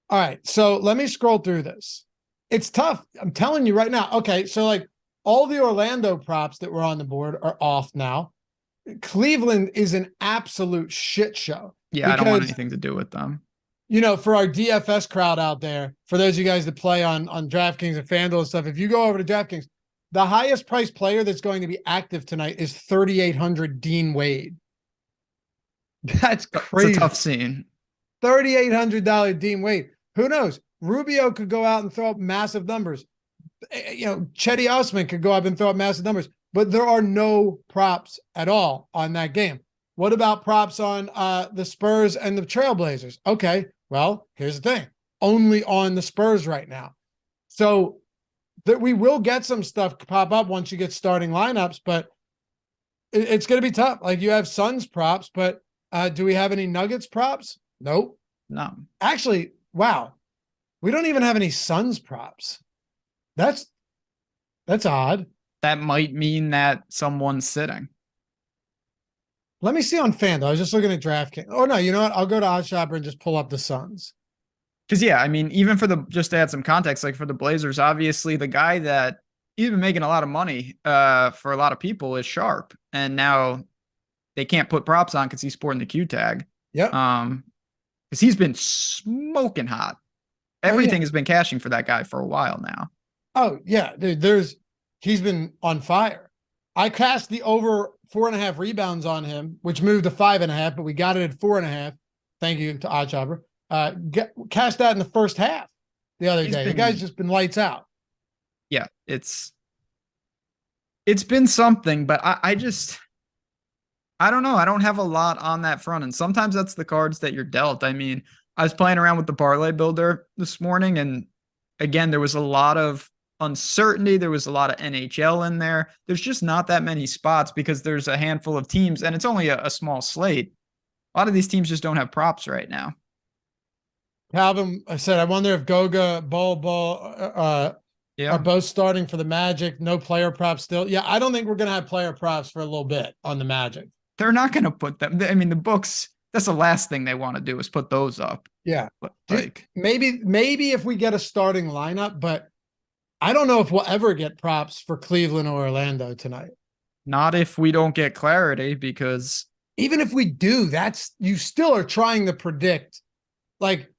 All right. So let me scroll through this. It's tough. I'm telling you right now. Okay. So like all the Orlando props that were on the board are off now. Cleveland is an absolute shit show. Yeah, I don't want anything to do with them. For our DFS crowd out there, for those of you guys that play on DraftKings and FanDuel and stuff, if you go over to DraftKings, the highest priced player that's going to be active tonight is 3,800 Dean Wade. That's crazy. It's a tough scene. $3,800 Dean Wade. Who knows? Rubio could go out and throw up massive numbers. Chetty Osman could go up and throw up massive numbers, but there are no props at all on that game. What about props on the Spurs and the Trailblazers? Okay, well, here's the thing. Only on the Spurs right now. So that we will get some stuff pop up once you get starting lineups, but it's going to be tough. Like you have Suns props, but do we have any Nuggets props? Nope. No. Actually, wow. We don't even have any Suns props. That's odd. That might mean that someone's sitting. Let me see on FanDuel. I was just looking at DraftKings. Oh, no, you know what? I'll go to OddsShopper and just pull up the Suns. Because, yeah, I mean, even just to add some context, like for the Blazers, obviously the guy that he's been making a lot of money for a lot of people is Sharp. And now they can't put props on because he's sporting the Q tag. Yep. Because he's been smoking hot. Everything has been cashing for that guy for a while now. Oh, yeah. He's been on fire. I cast the over 4.5 rebounds on him, which moved to 5.5, but we got it at 4.5. Thank you to OddsShopper. Cast that in the first half the other day. The guy's just been lights out. Yeah, it's been something, but I don't know. I don't have a lot on that front. And sometimes that's the cards that you're dealt. I mean, I was playing around with the parlay builder this morning, and again, there was a lot of uncertainty. There was a lot of NHL in there. There's just not that many spots because there's a handful of teams and it's only a small slate. A lot of these teams just don't have props right now. Calvin said, I wonder if Goga, Bol are both starting for the Magic. No player props still. Yeah, I don't think we're going to have player props for a little bit on the Magic. They're not going to put them. I mean, the books, that's the last thing they want to do is put those up. Yeah. But like maybe if we get a starting lineup, but I don't know if we'll ever get props for Cleveland or Orlando tonight. Not if we don't get clarity, because even if we do, you still are trying to predict but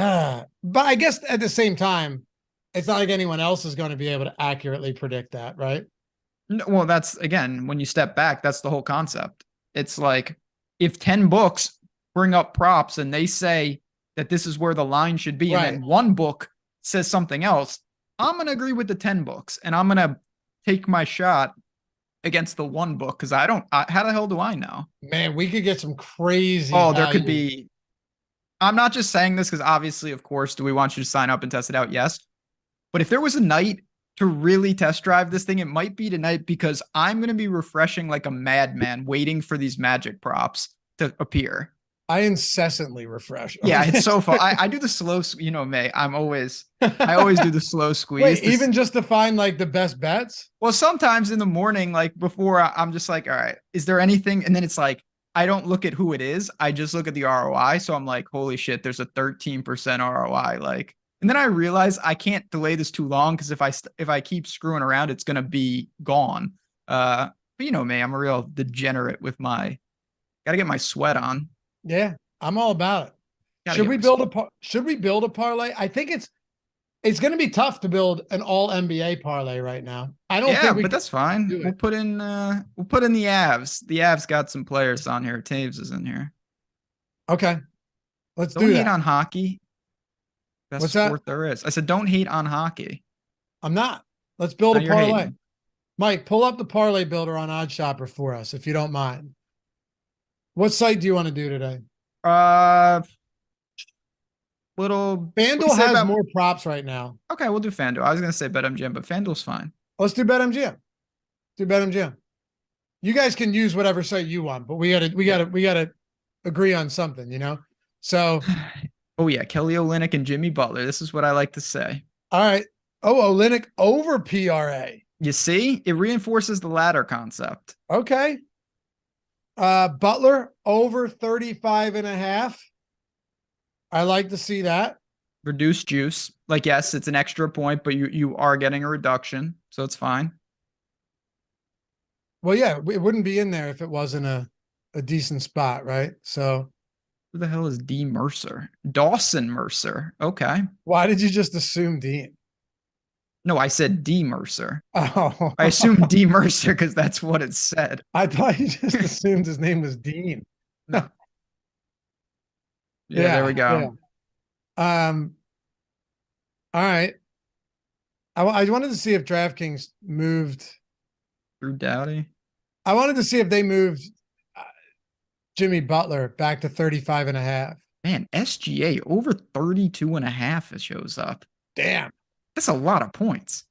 I guess at the same time, it's not like anyone else is going to be able to accurately predict that, right? No, well, that's, again, when you step back, that's the whole concept. It's like if 10 books bring up props and they say that this is where the line should be. Right. And then one book says something else, I'm going to agree with the 10 books and I'm going to take my shot against the one book. Cause how the hell do I know? Man, we could get some crazy. Oh, there could value. be. I'm not just saying this because obviously, of course, do we want you to sign up and test it out? Yes. But if there was a night to really test drive this thing, it might be tonight because I'm going to be refreshing like a madman waiting for these magic props to appear. I incessantly refresh. Yeah, it's so fun. I do the slow, you know, May. I always do the slow squeeze. Wait, even just to find like the best bets? Well, sometimes in the morning, like before, I'm just like, all right, is there anything? And then it's like, I don't look at who it is. I just look at the ROI. So I'm like, holy shit, there's a 13% ROI. Like, and then I realize I can't delay this too long because if I keep screwing around, it's gonna be gone. But you know me, I'm a real degenerate with my. Got to get my sweat on. Yeah, I'm all about it. Gotta Should get we my build sweat. should we build a parlay? I think it's going to be tough to build an all NBA parlay right now. I don't Yeah, think we but that's fine. do We'll it. put in the Avs. The Avs got some players on here. Taves is in here. Okay. Let's Don't do hate that. on hockey. Best What's that? sport there is. I said don't hate on hockey. I'm not. Let's build Now a you're parlay. hating. Mike, pull up the parlay builder on OddsShopper for us, if you don't mind. What site do you want to do today? Little what do you FanDuel say has about more props right now. Okay, we'll do FanDuel. I was gonna say BetMGM, but FanDuel's fine. Let's do BetMGM. Do BetMGM. You guys can use whatever site you want, but we gotta agree on something, you know? So Oh yeah, Kelly Olynyk and Jimmy Butler. This is what I like to say. all right. Oh, Olynyk over PRA. You see, it reinforces the ladder concept. Okay. Butler over 35.5. I like to see that. Reduced juice. Like, yes, it's an extra point, but you are getting a reduction, so it's fine. Well, yeah, it wouldn't be in there if it wasn't a decent spot, right? So Who the hell is D Mercer? Dawson Mercer. Okay. why did you just assume Dean? No, I said D Mercer. Oh, I assumed D Mercer because that's what it said. I thought you just assumed his name was Dean. No. Yeah, there we go. Yeah. All right. I wanted to see if DraftKings moved. Drew Doughty. I wanted to see if they moved Jimmy Butler back to 35.5. Man, SGA over 32.5 it shows up. Damn. That's a lot of points.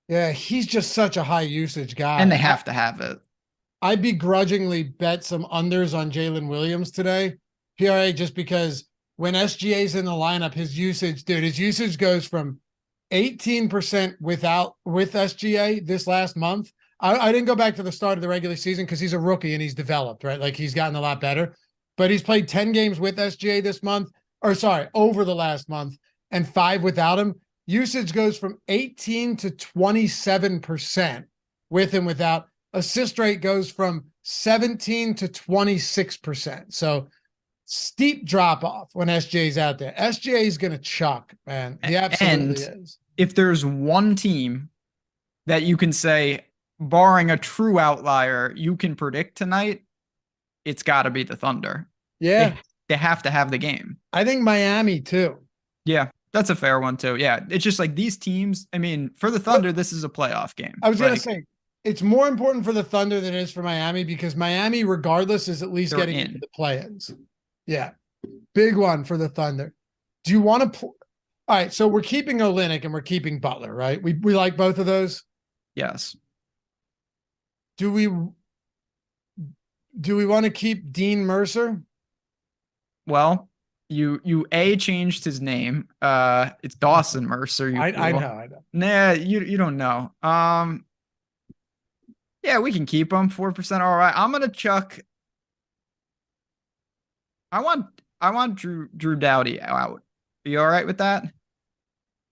Yeah, he's just such a high usage guy. And they have to have it. I begrudgingly bet some unders on Jalen Williams today, PRA, just because when SGA's in the lineup, his usage goes from 18% with SGA this last month. I didn't go back to the start of the regular season because he's a rookie and he's developed, right? Like he's gotten a lot better, but he's played 10 games with SGA this month, over the last month, and 5 without him. Usage goes from 18 to 27% with and without. Assist rate goes from 17 to 26%. So steep drop off when SJ's out there. SJ is going to chuck, man. He absolutely is. If there's one team that you can say, barring a true outlier, you can predict tonight, it's got to be the Thunder. Yeah. They have to have the game. I think Miami too. Yeah, that's a fair one too. Yeah, it's just like these teams. I mean, for the Thunder, this is a playoff game. I was going to say, it's more important for the Thunder than it is for Miami because Miami, regardless, is at least getting into the play-ins. Yeah. Big one for the Thunder. Do you want to... All right, so we're keeping Olynyk and we're keeping Butler, right? We like both of those? Yes. Do we want to keep Dean Mercer? Well, you changed his name. It's Dawson Mercer. I know. Nah, you don't know. Yeah, we can keep him 4%. All right. I'm gonna chuck. I want Drew Doughty out. Are you all right with that?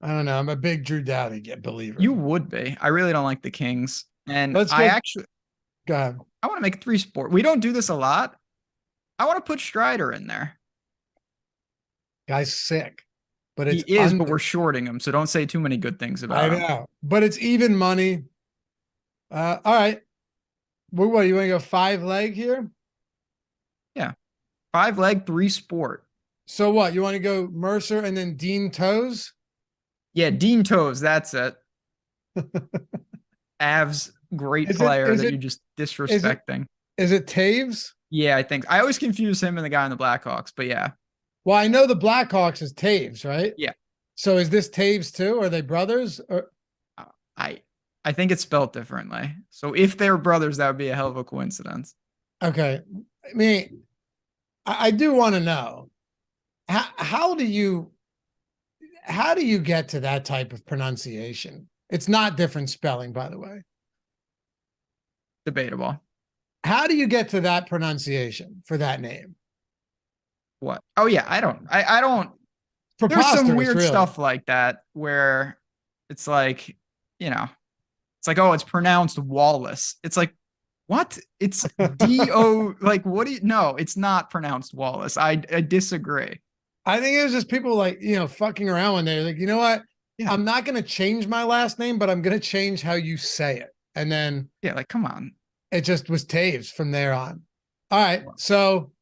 I don't know. I'm a big Drew Doughty believer. You would be. I really don't like the Kings. And go ahead. I want to make it 3-sport. We don't do this a lot. I want to put Strider in there. Guy's sick. But he is, but we're shorting him, so don't say too many good things about him. I know. But it's even money. All right. What, you want to go 5 leg here? Yeah. 5 leg, 3-sport. So what? You want to go Mercer and then Dean Toes? Yeah, Dean Toes, that's it. Avs, great Is it player is that it you're just is it disrespecting. is it Taves? Yeah, I think I always confuse him and the guy in the Blackhawks, but yeah. Well, I know the Blackhawks is Taves, right? Yeah. So is this Taves too? Are they brothers? Or Uh, I I think it's spelled differently. So if they're brothers, that would be a hell of a coincidence. okay. I mean, I do want to know how do you get to that type of pronunciation? It's not different spelling, by the way. Debatable. How do you get to that pronunciation for that name? What? Oh yeah, I don't there's some Preposterous, weird really. stuff like that where it's like, you know, it's like, oh, it's pronounced Wallace. It's like, what? It's D-O, like, what do you, no, it's not pronounced Wallace. I disagree. I think it was just people like, fucking around one day. Like, you know what? Yeah. I'm not going to change my last name, but I'm going to change how you say it. And then Yeah, like, come on. it just was Taves from there on. All right. So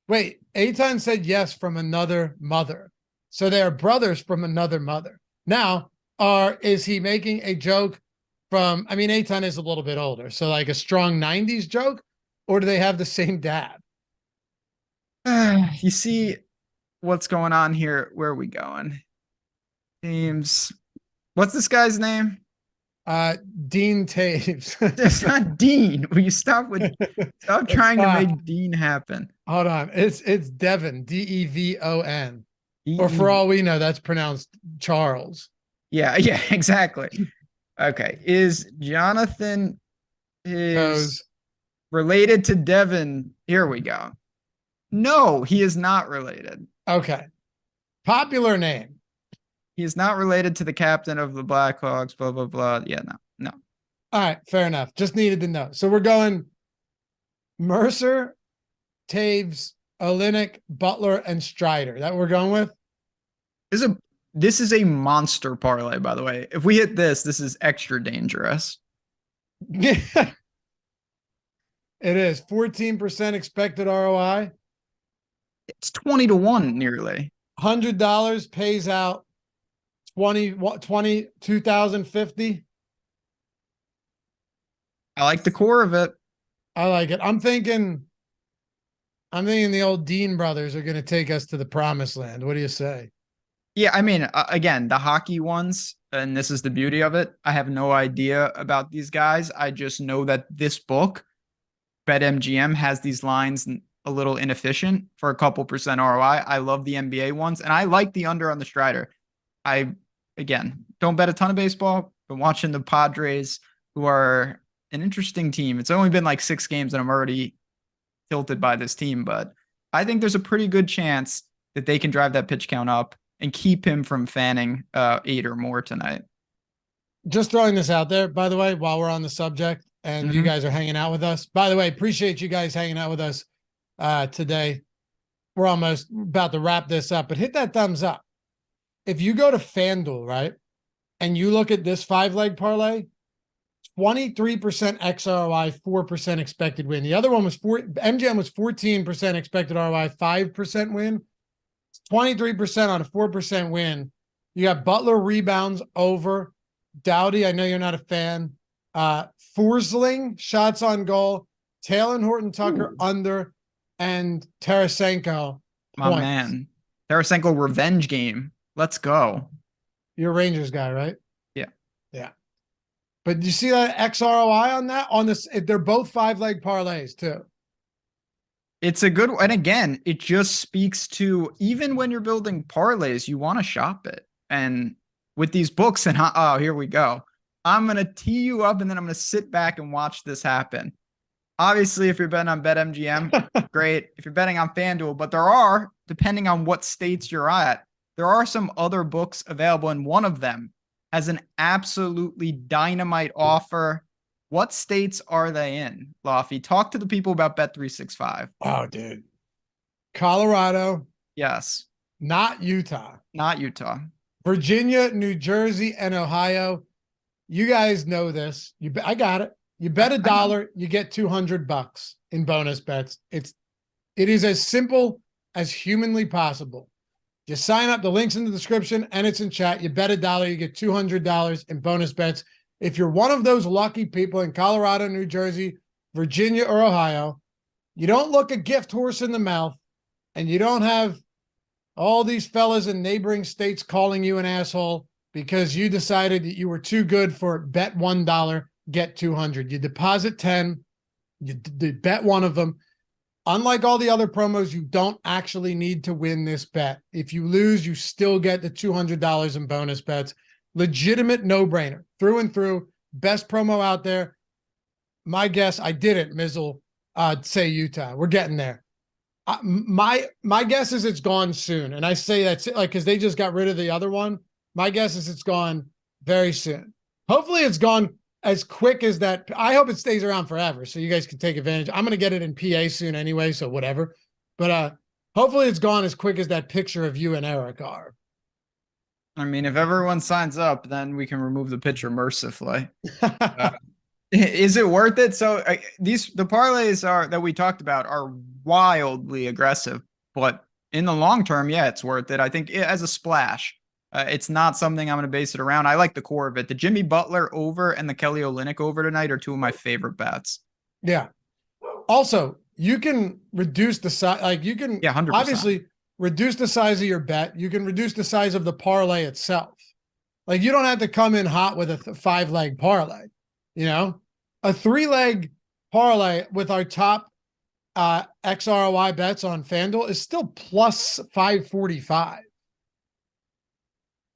wait, Aton said yes from another mother. So they are brothers from another mother. Now, is he making a joke from, I mean, Aton is a little bit older. So like a strong 90s joke, or do they have the same dad? You see what's going on here? Where are we going? Teams. What's this guy's name? Dean Taves. It's not Dean. Will you stop trying to make Dean happen? Hold on. It's Devon, Devon. Or for E-E. all we know, that's pronounced Charles. Yeah, yeah, exactly. Okay. Is Jonathan Toes. related to Devin? Here we go. No, he is not related. Okay. Popular name. He is not related to the captain of the Blackhawks, blah, blah, blah. Yeah, no, no. All right, fair enough. Just needed to know. So we're going Mercer, Taves, Olenek, Butler, and Strider. That we're going with? This is a monster parlay, by the way. If we hit this, this is extra dangerous. Yeah. It is 14% expected ROI. It's 20 to 1 nearly. $100 pays out 2050. I like the core of it. I like it. I'm thinking the old Dean brothers are going to take us to the promised land. What do you say? Yeah, I mean, again, the hockey ones, and this is the beauty of it. I have no idea about these guys. I just know that this book, BetMGM, has these lines a little inefficient for a couple percent ROI. I love the NBA ones, and I like the under on the Strider. I, again, don't bet a ton of baseball, but watching the Padres, who are an interesting team. It's only been like 6 games, and I'm already tilted by this team, but I think there's a pretty good chance that they can drive that pitch count up and keep him from fanning 8 or more tonight. Just throwing this out there, by the way, while we're on the subject and you guys are hanging out with us. By the way, appreciate you guys hanging out with us today. We're almost about to wrap this up, but hit that thumbs up. If you go to FanDuel, right, and you look at this 5-leg parlay, 23% XROI, 4% expected win. The other one was MGM was 14% expected ROI, 5% win. 23% on a 4% win. You got Butler rebounds over. Dowdy, I know you're not a fan. Forsling, shots on goal. Taylor and Horton Tucker under. And Tarasenko. My points. man. Tarasenko revenge game. Let's go. You're a Rangers guy, right? Yeah. Yeah. But you see that XROI on that? On this, they're both 5-leg parlays too. It's a good one. And again, it just speaks to, even when you're building parlays, you want to shop it. And with these books, and oh, here we go. I'm going to tee you up, and then I'm going to sit back and watch this happen. Obviously, if you're betting on BetMGM, great. If you're betting on FanDuel, but there are, depending on what states you're at, there are some other books available, and one of them has an absolutely dynamite offer. What states are they in, Laffy? Talk to the people about Bet365. Oh, dude. Colorado. Yes. Not Utah. Not Utah. Virginia, New Jersey, and Ohio. You guys know this. I got it. You bet $1, you get $200 in bonus bets. It is as simple as humanly possible. You sign up, the link's in the description and it's in chat. You bet $1, you get $200 in bonus bets. If you're one of those lucky people in Colorado, New Jersey, Virginia, or Ohio, you don't look a gift horse in the mouth, and you don't have all these fellas in neighboring states calling you an asshole because you decided that you were too good for bet $1, get 200. You deposit 10, you bet one of them. Unlike all the other promos, you don't actually need to win this bet. If you lose, you still get the $200 in bonus bets. Legitimate no-brainer, through and through. Best promo out there. My guess, I didn't, Mizzle, say Utah. We're getting there. My guess is it's gone soon. And I say that's like, because they just got rid of the other one. My guess is it's gone very soon. Hopefully it's gone as quick as that. I hope it stays around forever so you guys can take advantage. I'm going to get it in PA soon anyway, so whatever. But hopefully it's gone as quick as that picture of you and Eric are. I mean, if everyone signs up, then we can remove the picture mercifully. Is it worth it? So the parlays are that we talked about are wildly aggressive, but in the long term, yeah, it's worth it. I think as a splash, it's not something I'm going to base it around. I like the core of it. The Jimmy Butler over and the Kelly Olynyk over tonight are two of my favorite bets. Yeah. Also, you can reduce the size. Like you can 100%. Obviously reduce the size of your bet. You can reduce the size of the parlay itself. Like you don't have to come in hot with a 5-leg parlay. You know, a 3-leg parlay with our top XROI bets on FanDuel is still plus 545.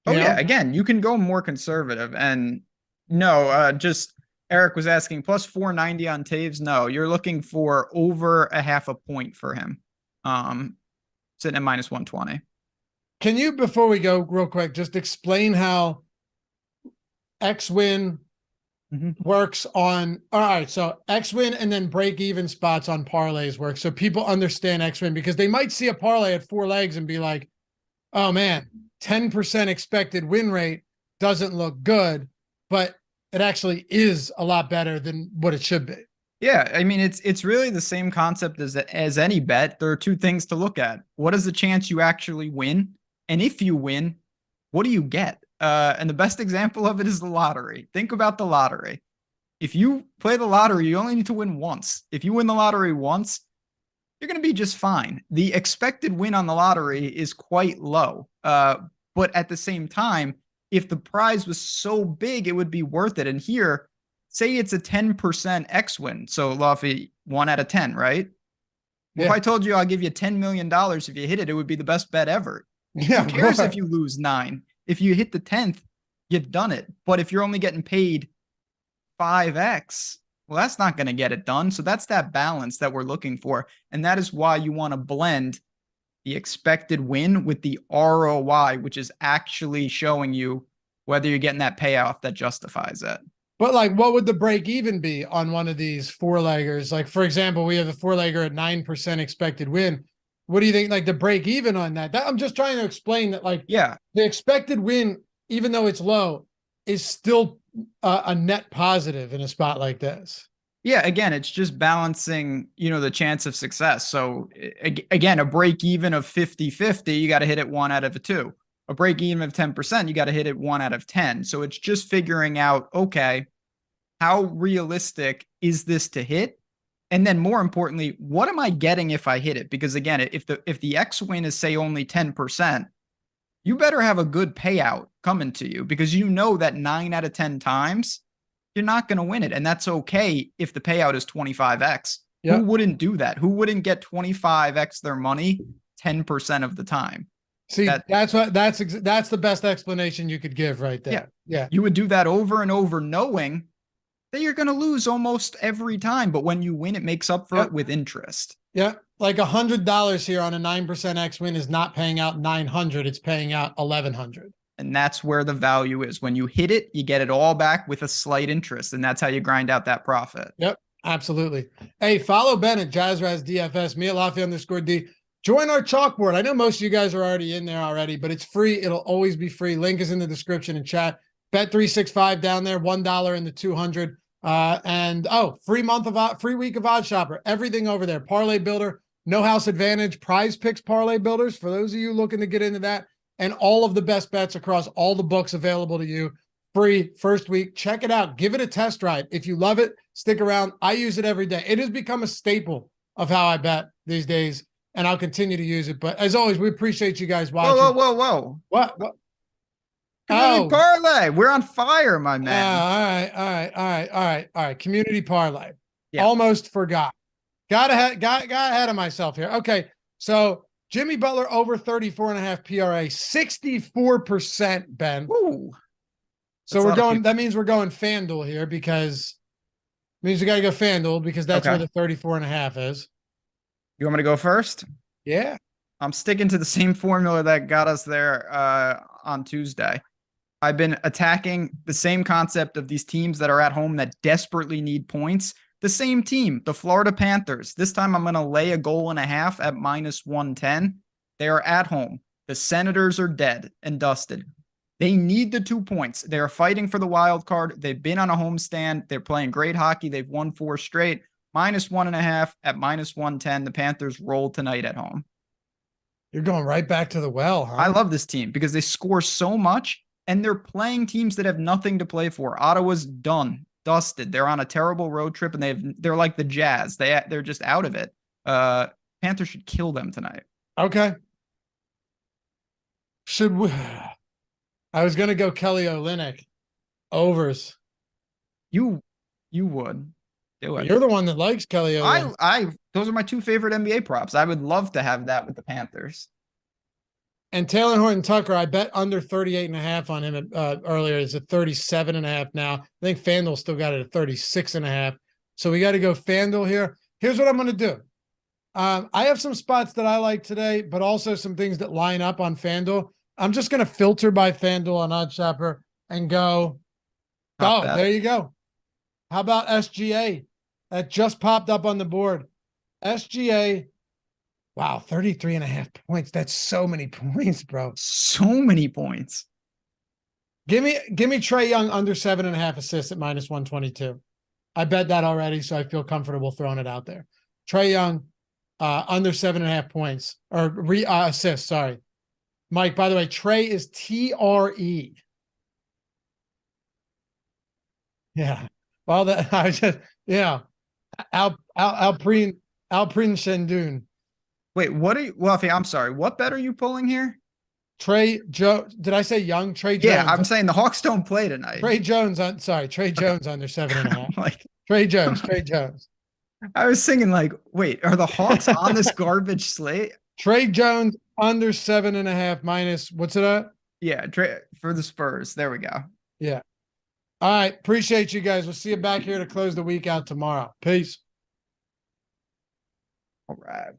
Oh, yeah. Again, you can go more conservative. And no, just Eric was asking plus 490 on Taves. No, you're looking for over a half a point for him. Sitting at minus 120. Can you, before we go real quick, just explain how X-Win works on, all right, so X-Win and then break-even spots on parlays work. So people understand X-Win because they might see a parlay at 4 legs and be like, oh man, 10% expected win rate doesn't look good, but it actually is a lot better than what it should be. Yeah, I mean, it's really the same concept as any bet. There are two things to look at. What is the chance you actually win? And if you win, what do you get? And the best example of it is the lottery. Think about the lottery. If you play the lottery, you only need to win once. If you win the lottery once, you're going to be just fine. The expected win on the lottery is quite low. But at the same time, if the prize was so big, it would be worth it. And here, say it's a 10% X win. So Luffy, 1 out of 10, right? Yeah. If I told you I'll give you $10 million if you hit it, it would be the best bet ever. Yeah, who cares if you lose 9? If you hit the 10th, you've done it. But if you're only getting paid 5x, well, that's not going to get it done. So that's that balance that we're looking for. And that is why you want to blend the expected win with the ROI, which is actually showing you whether you're getting that payoff that justifies it. But like, what would the break even be on one of these 4-leggers? Like, for example, we have a 4-legger at 9% expected win. What do you think, like the break even on that? I'm just trying to explain that, like, yeah, the expected win, even though it's low, is still a net positive in a spot like this. Yeah, again, it's just balancing, the chance of success. So again, a break even of 50-50, you got to hit it 1 out of 2. A break even of 10%, you got to hit it 1 out of 10. So it's just figuring out, okay, how realistic is this to hit? And then more importantly, what am I getting if I hit it? Because again, if the X win is say only 10%, you better have a good payout coming to you because you know that 9 out of 10 times you're not going to win it. And that's okay if the payout is 25x. Yep. Who wouldn't do that? Who wouldn't get 25x their money 10% of the time? See, that's the best explanation you could give right there. Yeah. Yeah. You would do that over and over knowing that you're going to lose almost every time. But when you win, it makes up for it with interest. Yeah. Like $100 here on a 9% X win is not paying out 900. It's paying out 1,100. And that's where the value is. When you hit it, you get it all back with a slight interest. And that's how you grind out that profit. Yep. Absolutely. Hey, follow Ben at JazzRaz DFS, me at Laffy_D. Join our chalkboard. I know most of you guys are already in there already, but it's free. It'll always be free. Link is in the description and chat. Bet365 down there, $1 in the 200. And free week of OddsShopper. Everything over there. Parlay Builder, No House Advantage, PrizePicks parlay builders, for those of you looking to get into that, and all of the best bets across all the books available to you. Free first week. Check it out. Give it a test ride. If you love it, stick around. I use it every day. It has become a staple of how I bet these days, and I'll continue to use it. But as always, we appreciate you guys watching. Whoa. What? Community Oh, parlay. We're on fire, my man. all right. Community parlay. Yeah. Almost forgot. Got ahead of myself here. Okay, so Jimmy Butler over 34.5 PRA, 64%, Ben. Woo. So we're going, that means we're going FanDuel here because it means we got to go FanDuel because that's where the 34.5 is. You want me to go first? Yeah. I'm sticking to the same formula that got us there on Tuesday. I've been attacking the same concept of these teams that are at home that desperately need points. The same team, the Florida Panthers. This time I'm going to lay a goal and a half at -110. They are at home. The Senators are dead and dusted. They need the 2 points. They are fighting for the wild card. They've been on a homestand. They're playing great hockey. They've won 4 straight. -1.5 at -110. The Panthers roll tonight at home. You're going right back to the well, huh? I love this team because they score so much and they're playing teams that have nothing to play for. Ottawa's done. Dusted. They're on a terrible road trip and they're like the Jazz. They're just out of it. Panthers should kill them tonight. Okay. Should we? I was gonna go Kelly Olynyk overs. You would do it. You're the one that likes Kelly Olynyk. Those are my 2 favorite NBA props. I would love to have that with the Panthers. And Taylor Horton Tucker, I bet under 38.5 on him earlier. It's at 37.5 now. I think FanDuel still got it at 36.5. So we got to go FanDuel here. Here's what I'm going to do. I have some spots that I like today, but also some things that line up on FanDuel. I'm just going to filter by FanDuel on OddsShopper and go. There you go. How about SGA? That just popped up on the board. SGA. Wow, 33.5 points. That's so many points, bro. So many points. Give me Trae Young under 7.5 assists at -122. I bet that already, so I feel comfortable throwing it out there. Trae Young under 7.5 points or assists. Sorry, Mike. By the way, Trae is TRE. Yeah. Well, that I was just Alprin Shendun. Wait, what are you? Wealthy, I'm sorry. What bet are you pulling here? Did I say Young? Trey Jones. Yeah, I'm saying the Hawks don't play tonight. Trey Jones Trey Jones under 7.5. Like Trey Jones. I was singing like, wait, are the Hawks on this garbage slate? Trey Jones under 7.5 minus, what's it at? Yeah, for the Spurs. There we go. Yeah. All right. Appreciate you guys. We'll see you back here to close the week out tomorrow. Peace. All right.